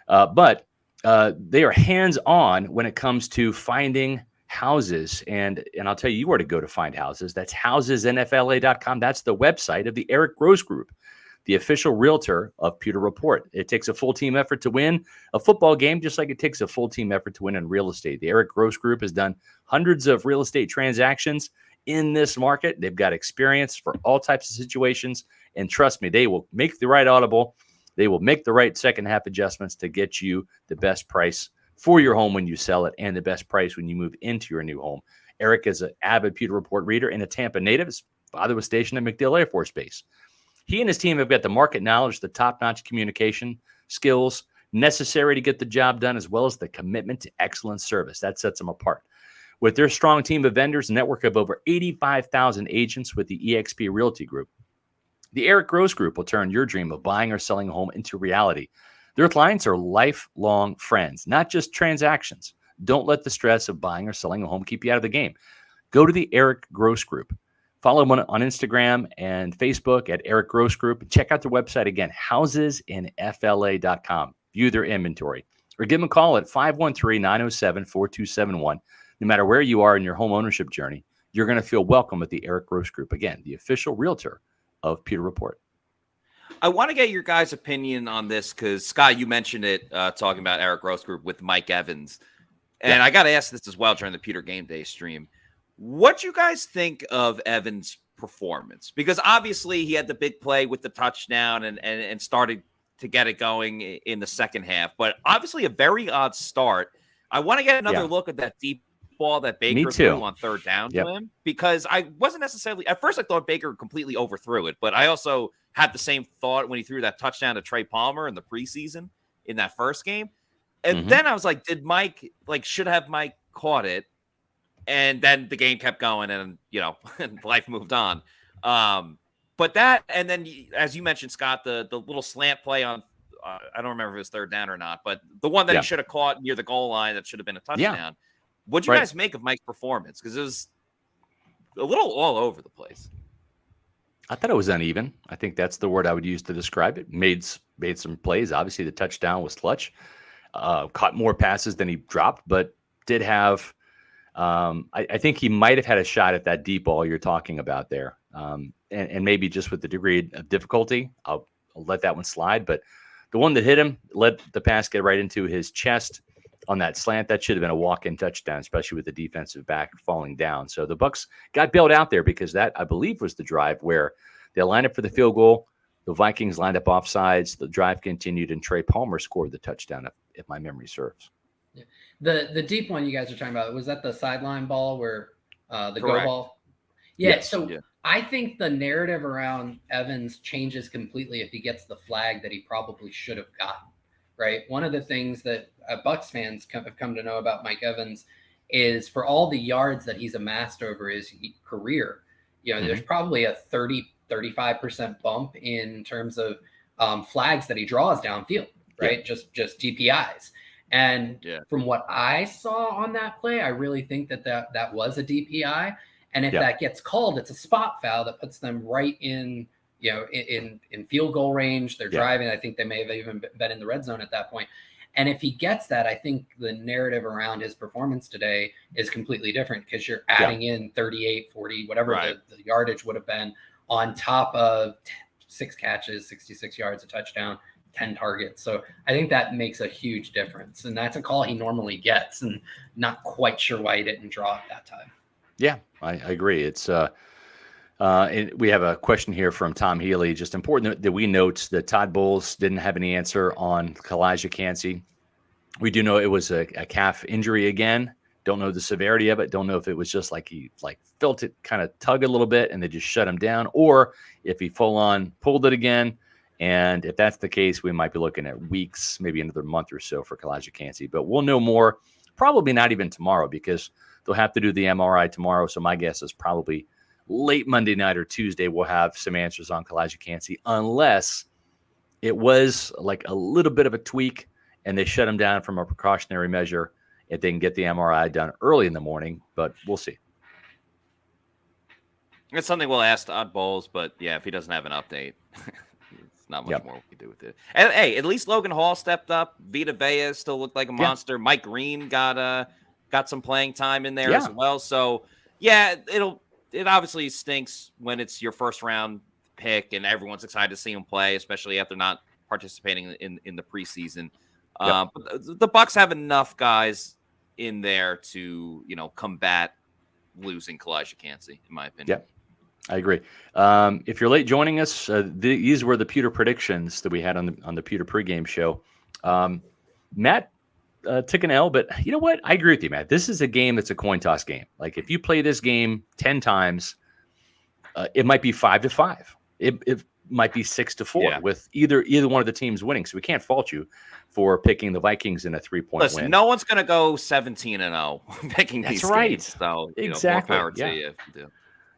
But they are hands-on when it comes to finding houses. And I'll tell you where to go to find houses. That's housesnfla.com. That's the website of the Eric Gross Group, the official realtor of Pewter Report. It takes a full team effort to win a football game, just like it takes a full team effort to win in real estate. The Eric Gross Group has done hundreds of real estate transactions in this market. They've got experience for all types of situations. And trust me, they will make the right audible. They will make the right second half adjustments to get you the best price for your home when you sell it, and the best price when you move into your new home. Eric is an avid Pewter Report reader and a Tampa native. His father was stationed at MacDill Air Force Base. He and his team have got the market knowledge, the top-notch communication skills necessary to get the job done, as well as the commitment to excellent service. That sets them apart. With their strong team of vendors, a network of over 85,000 agents with the eXp Realty Group, the Eric Gross Group will turn your dream of buying or selling a home into reality. Their clients are lifelong friends, not just transactions. Don't let the stress of buying or selling a home keep you out of the game. Go to the Eric Gross Group. Follow them on Instagram and Facebook at Eric Gross Group. Check out their website again, housesinfla.com. View their inventory. Or give them a call at 513-907-4271. No matter where you are in your home ownership journey, you're going to feel welcome at the Eric Gross Group. Again, the official realtor of Pewter Report. I want to get your guys' opinion on this because, Scott, you mentioned it talking about Eric Gross Group with Mike Evans. And I got to ask this as well during the Pewter Game Day stream. What you guys think of Evans' performance? Because obviously he had the big play with the touchdown and started to get it going in the second half. But obviously a very odd start. I want to get another look at that deep ball that Baker threw on third down to him, because I wasn't necessarily – at first I thought Baker completely overthrew it, but I also – had the same thought when he threw that touchdown to Trey Palmer in the preseason in that first game. And then I was like, should have Mike caught it? And then the game kept going and, life moved on. But that, and then as you mentioned, Scott, the little slant play on I don't remember if it was third down or not, but the one that he should have caught near the goal line that should have been a touchdown. Yeah. What'd you guys make of Mike's performance? Because it was a little all over the place. I thought it was uneven. I think that's the word I would use to describe it. Made some plays. Obviously, the touchdown was clutch. Caught more passes than he dropped, but did have. I think he might have had a shot at that deep ball you're talking about there, and maybe just with the degree of difficulty, I'll let that one slide. But the one that hit him, let the pass get right into his chest on that slant. That should have been a walk-in touchdown, especially with the defensive back falling down. So the Bucs got bailed out there because that, I believe, was the drive where they lined up for the field goal. The Vikings lined up offsides. The drive continued, and Trey Palmer scored the touchdown, if my memory serves. Yeah. The deep one you guys are talking about, was that the sideline ball where the Correct. go ball? Yeah. Yes. So I think the narrative around Evans changes completely if he gets the flag that he probably should have gotten. Right. One of the things that Bucs fans have come to know about Mike Evans is for all the yards that he's amassed over his career, there's probably a 35% bump in terms of flags that he draws downfield, right? Yeah. Just DPIs. And from what I saw on that play, I really think that was a DPI. And if that gets called, it's a spot foul that puts them right in field goal range. They're driving. I think they may have even been in the red zone at that point. And if he gets that, I think the narrative around his performance today is completely different because you're adding in 38, 40, whatever the yardage would have been on top of 6 catches, 66 yards, a touchdown, 10 targets. So I think that makes a huge difference. And that's a call he normally gets, and not quite sure why he didn't draw at that time. Yeah, I agree. It's we have a question here from Tom Healy. Just important that we note that Todd Bowles didn't have any answer on Kalijah Kancey. We do know it was a calf injury again. Don't know the severity of it. Don't know if it was just like he felt it kind of tug a little bit and they just shut him down, or if he full on pulled it again. And if that's the case, we might be looking at weeks, maybe another month or so for Kalijah Kancey. But we'll know more, probably not even tomorrow, because they'll have to do the MRI tomorrow. So my guess is probably late Monday night or Tuesday, we'll have some answers on Kalijah Kancey, unless it was like a little bit of a tweak and they shut him down from a precautionary measure and they can get the MRI done early in the morning, but we'll see. It's something we'll ask Todd Bowles, but if he doesn't have an update, it's not much more we can do with it. And hey, at least Logan Hall stepped up. Vita Vea still looked like a monster. Mike Green got some playing time in there as well. So it obviously stinks when it's your first round pick and everyone's excited to see him play, especially after not participating in the preseason. But the Bucs have enough guys in there to, combat losing Kalijah Kancey, in my opinion. Yep, I agree. If you're late joining us, these were the Pewter predictions that we had on the Pewter pregame show. Matt took an L, but you know what? I agree with you, Matt. This is a game that's a coin toss game. Like if you play this game 10 times, it might be 5-5. It might be 6-4 with either one of the teams winning. So we can't fault you for picking the Vikings in a 3-point win. No one's going to go 17-0 picking these games. So exactly. More power to you.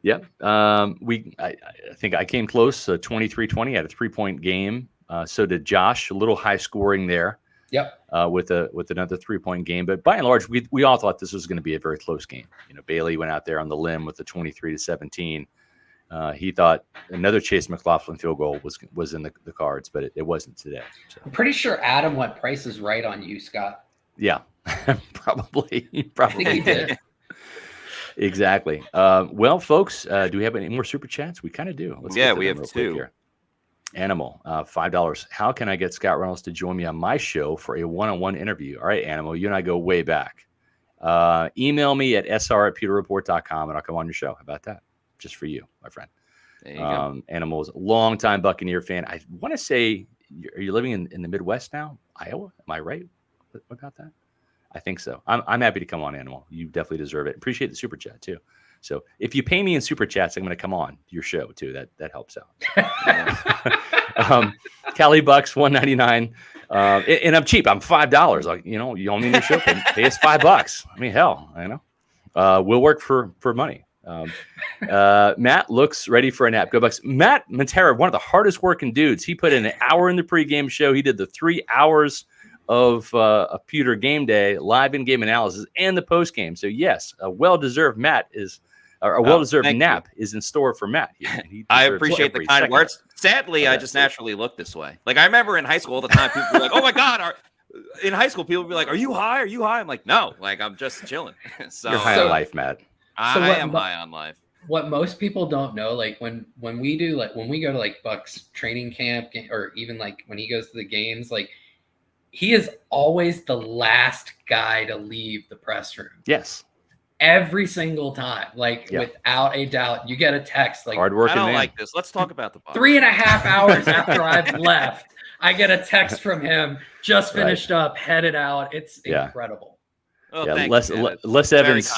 Yep. I think I came close. 23-20 had a 3-point game. So did Josh. A little high scoring there. Yep. With another 3-point game, but by and large, we all thought this was going to be a very close game. Bailey went out there on the limb with the 23-17. He thought another Chase McLaughlin field goal was in the cards, but it wasn't today. So. I'm pretty sure Adam went Price is Right on you, Scott. Yeah, probably. I think he did. Exactly. Well, folks, do we have any more super chats? We kind of do. We have 2. Here. Animal, $5. How can I get Scott Reynolds to join me on my show for a one-on-one interview? All right, Animal, you and I go way back. Email me at sr@pewterreport.com and I'll come on your show. How about that? Just for you, my friend. There you go. Animal's a longtime Buccaneer fan. I want to say, are you living in the Midwest now? Iowa? Am I right about that? I think so. I'm happy to come on, Animal. You definitely deserve it. Appreciate the super chat too. So if you pay me in super chats, I'm going to come on your show too. That helps out. Cali Bucks $1.99, and I'm cheap. I'm $5. Like you only need your show. Pay us $5. I mean, hell, we'll work for money. Matt looks ready for a nap. Go Bucs. Matt Matera, one of the hardest working dudes. He put in an hour in the pregame show. He did the 3 hours of a Pewter game day, live in-game analysis, and the postgame. So yes, a well-deserved nap is in store for Matt. I appreciate the kind words. Sadly, I just naturally look this way. Like, I remember in high school all the time, people were like, "Oh my God." In high school, people would be like, "Are you high? Are you high?" I'm like, "No, like I'm just chilling." So you're high on life, Matt. I am high on life. What most people don't know, like when we do, like when we go to like Bucs training camp, or even like when he goes to the games, like he is always the last guy to leave the press room. Yes. Every single time, like without a doubt, you get a text like, hard working. I don't man. like this. Let's talk about the Bucs. 3.5 hours after I've left, I get a text from him. Just finished up, headed out. It's incredible. Well, Les Evans.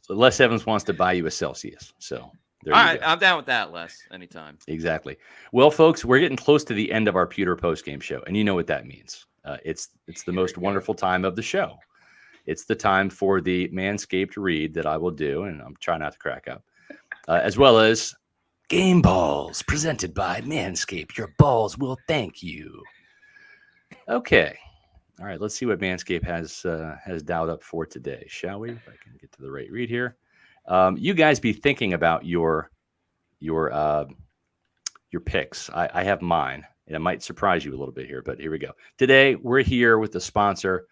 Les Evans wants to buy you a Celsius. So there all you right, go. I'm down with that, Les. Anytime. Exactly. Well, folks, we're getting close to the end of our Pewter postgame show, and you know what that means. It's the most wonderful time of the show. It's the time for the Manscaped read that I will do, and I'm trying not to crack up, as well as Game Balls presented by Manscaped. Your balls will thank you. Okay. All right. Let's see what Manscaped has dialed up for today, shall we? If I can get to the right read here. You guys be thinking about your picks. I have mine, and it might surprise you a little bit here, but here we go. Today, we're here with the sponsor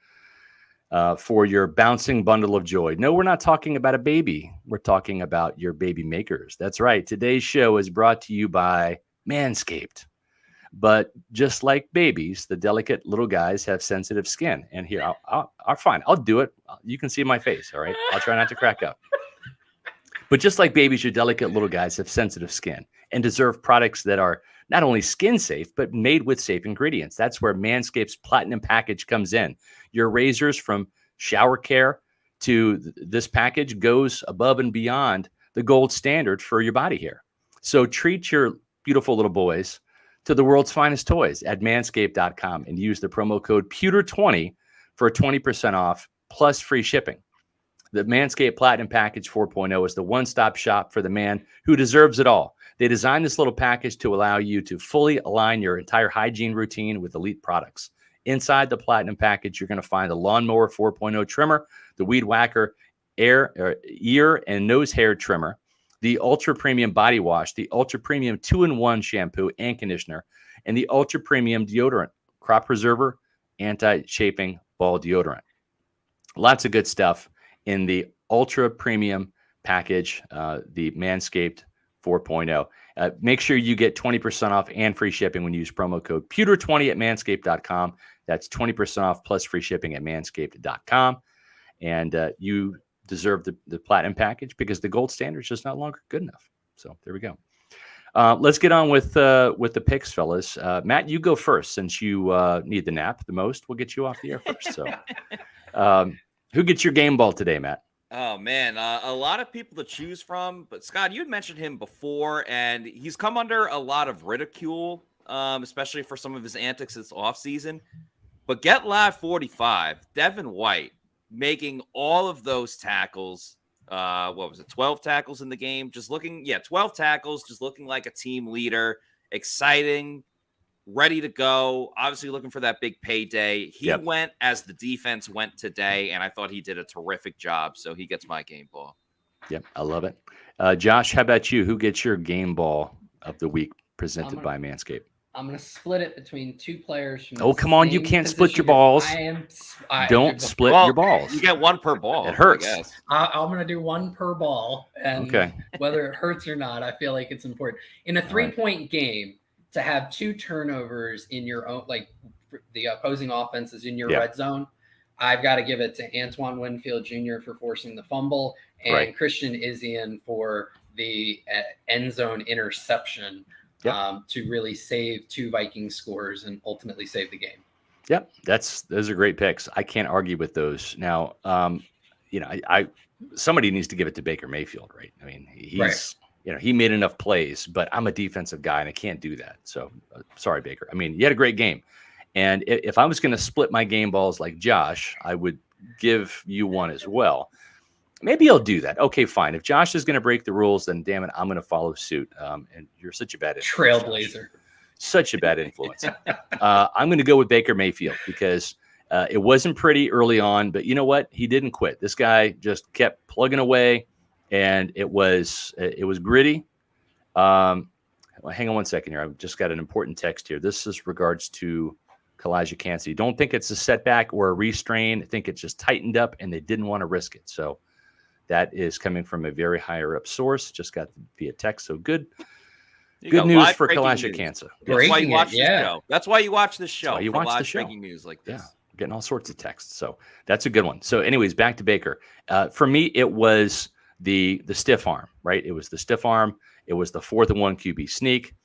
for your bouncing bundle of joy. No, we're not talking about a baby. We're talking about your baby makers. That's right. Today's show is brought to you by Manscaped. But just like babies, the delicate little guys have sensitive skin. And here, I'll fine. I'll do it. You can see my face. All right. I'll try not to crack up. But just like babies, your delicate little guys have sensitive skin and deserve products that are not only skin safe, but made with safe ingredients. That's where Manscaped's Platinum package comes in. Your razors, from shower care to this package, goes above and beyond the gold standard for your body hair. So treat your beautiful little boys to the world's finest toys at manscaped.com and use the promo code Pewter20 for 20% off plus free shipping. The Manscaped Platinum Package 4.0 is the one-stop shop for the man who deserves it all. They designed this little package to allow you to fully align your entire hygiene routine with elite products. Inside the Platinum Package, you're going to find the Lawnmower 4.0 trimmer, the Weed Whacker ear and nose hair trimmer, the Ultra Premium Body Wash, the Ultra Premium 2-in-1 shampoo and conditioner, and the Ultra Premium deodorant, crop preserver, anti-chafing ball deodorant. Lots of good stuff in the Ultra Premium package, the Manscaped 4.0. Make sure you get 20% off and free shipping when you use promo code Pewter20 at manscaped.com. That's 20% off plus free shipping at manscaped.com. And you deserve the Platinum package because the gold standard is just not longer good enough. So there we go. Let's get on with the picks, fellas. Matt, you go first since you need the nap the most. We'll get you off the air first. So who gets your game ball today, Matt? Oh, man, a lot of people to choose from. But, Scott, you had mentioned him before, and he's come under a lot of ridicule, especially for some of his antics this offseason. But Get Live 45, Devin White, making all of those tackles. 12 tackles in the game? 12 tackles, just looking like a team leader, exciting, ready to go, obviously looking for that big payday. He went as the defense went today, and I thought he did a terrific job, so he gets my game ball. Yep, I love it. Josh, how about you? Who gets your game ball of the week presented by Manscaped? I'm going to split it between two players. From come on. You can't split your balls. Don't split your balls. You get one per ball. It hurts. I'm going to do one per ball. And whether it hurts or not, I feel like it's important. In a 3-point game, to have 2 turnovers in your own, like the opposing offense is in your red zone, I've got to give it to Antoine Winfield Jr. for forcing the fumble and Christian Izien for the end zone interception. To really save 2 Vikings scores and ultimately save the game. Yep, those are great picks. I can't argue with those. Now, somebody needs to give it to Baker Mayfield, right? I mean, he made enough plays, but I'm a defensive guy and I can't do that. So sorry, Baker. I mean, you had a great game, and if I was going to split my game balls like Josh, I would give you one as well. Maybe he'll do that. Okay, fine. If Josh is going to break the rules, then damn it, I'm going to follow suit. And you're such a bad influence, Trailblazer. Josh. Such a bad influence. I'm going to go with Baker Mayfield because it wasn't pretty early on, but you know what? He didn't quit. This guy just kept plugging away, and it was gritty. Well, hang on one second here. I've just got an important text here. This is regards to Kalijah Kancey. Don't think it's a setback or a restrain. I think it just tightened up, and they didn't want to risk it. So that is coming from a very higher up source. Just got via text. So good. Good news for Kalijah Kancey. That's why you watch the show. That's why you watch this show. You watch the show. Breaking news like this. Yeah, getting all sorts of texts. So that's a good one. So, anyways, back to Baker. For me, it was the stiff arm, right? It was the stiff arm. It was the 4th and 1 QB sneak.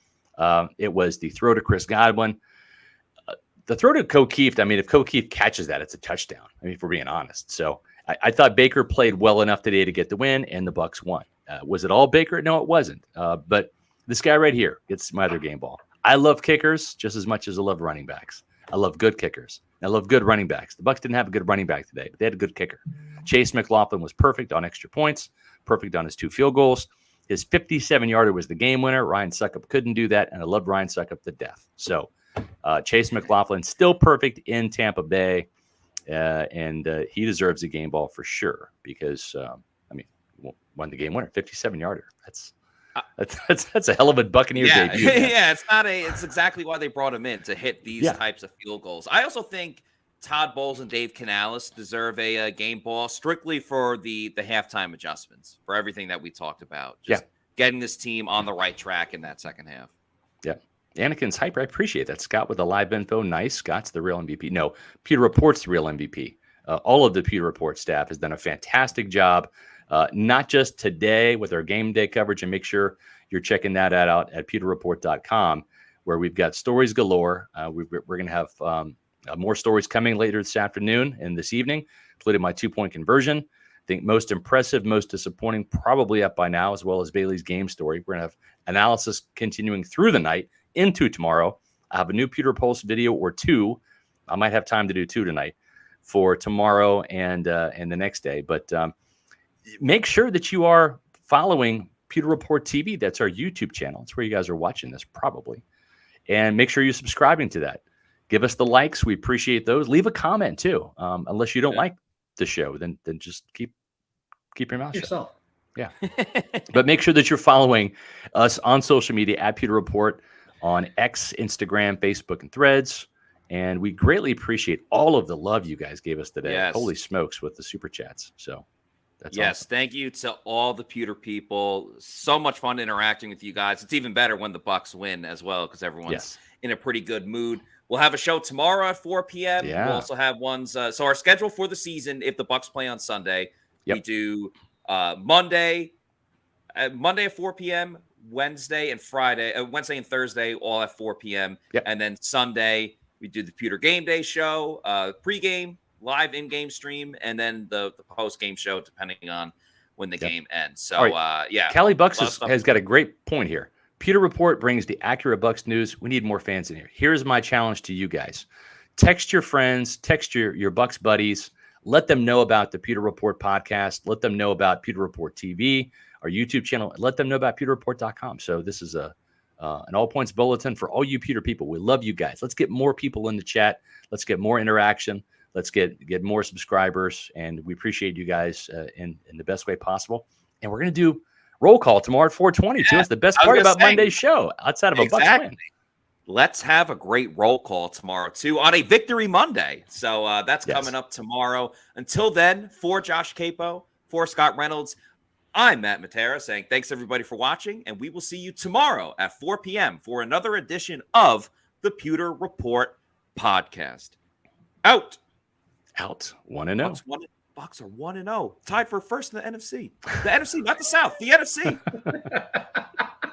It was the throw to Chris Godwin. The throw to O'Keefe. I mean, if O'Keefe catches that, it's a touchdown. I mean, if we're being honest. So I thought Baker played well enough today to get the win, and the Bucs won. Was it all Baker? No, it wasn't. But this guy right here gets my other game ball. I love kickers just as much as I love running backs. I love good kickers. I love good running backs. The Bucs didn't have a good running back today, but they had a good kicker. Chase McLaughlin was perfect on extra points, perfect on his 2 field goals. His 57-yarder was the game winner. Ryan Suckup couldn't do that, and I love Ryan Suckup to death. So Chase McLaughlin still perfect in Tampa Bay, and he deserves a game ball for sure because, won the game winner, 57-yarder. That's a hell of a Buccaneer debut. Yeah, it's exactly why they brought him in, to hit these types of field goals. I also think Todd Bowles and Dave Canales deserve a game ball strictly for the halftime adjustments, for everything that we talked about. Just getting this team on the right track in that second half. Yeah. Anakin's hyper. I appreciate that. Scott with the live info. Nice. Scott's the real MVP. No, Pewter Report's the real MVP. All of the Pewter Report staff has done a fantastic job. Not just today with our game day coverage, and make sure you're checking that out at pewterreport.com, where we've got stories galore. We're going to have more stories coming later this afternoon and this evening, including my 2-point conversion. I think most impressive, most disappointing, probably up by now, as well as Bailey's game story. We're going to have analysis continuing through the night into tomorrow. I have a new Pewter Pulse video or 2. I might have time to do 2 tonight for tomorrow and the next day. But make sure that you are following Pewter Report TV. That's our YouTube channel. It's where you guys are watching this probably. And make sure you're subscribing to that. Give us the likes. We appreciate those. Leave a comment too. Unless you don't like the show, then just keep your mouth shut. Yeah. But make sure that you're following us on social media at Pewter Report on X, Instagram, Facebook, and Threads. And we greatly appreciate all of the love you guys gave us today. Yes. Holy smokes with the super chats. So that's awesome. Thank you to all the Pewter people. So much fun interacting with you guys. It's even better when the Bucs win as well, because everyone's in a pretty good mood. We'll have a show tomorrow at 4 p.m. Yeah. We'll also have ones. So our schedule for the season, if the Bucs play on Sunday, we do Monday at 4 p.m., Wednesday and Thursday, all at 4 p.m. And then Sunday, we do the Pewter Game Day show, pregame, live in-game stream, and then the post-game show, depending on when the game ends. So, Callie Bucks has got a great point here. Pewter Report brings the accurate Bucs news. We need more fans in here. Here's my challenge to you guys. Text your friends, text your Bucs buddies. Let them know about the Pewter Report podcast. Let them know about Pewter Report TV, our YouTube channel. Let them know about pewterreport.com. So this is an all points bulletin for all you Pewter people. We love you guys. Let's get more people in the chat. Let's get more interaction. Let's get more subscribers. And we appreciate you guys in the best way possible. And we're going to do roll call tomorrow at 4:20 too. It's the best part about Monday's show outside of a Bucs win. Let's have a great roll call tomorrow too on a Victory Monday. So that's coming up tomorrow. Until then, for Josh Capo, for Scott Reynolds, I'm Matt Matera saying thanks everybody for watching, and we will see you tomorrow at 4 p.m. for another edition of the Pewter Report podcast. Out 1-0. Bucs are 1-0, tied for first in the NFC. The NFC, not the South. The NFC.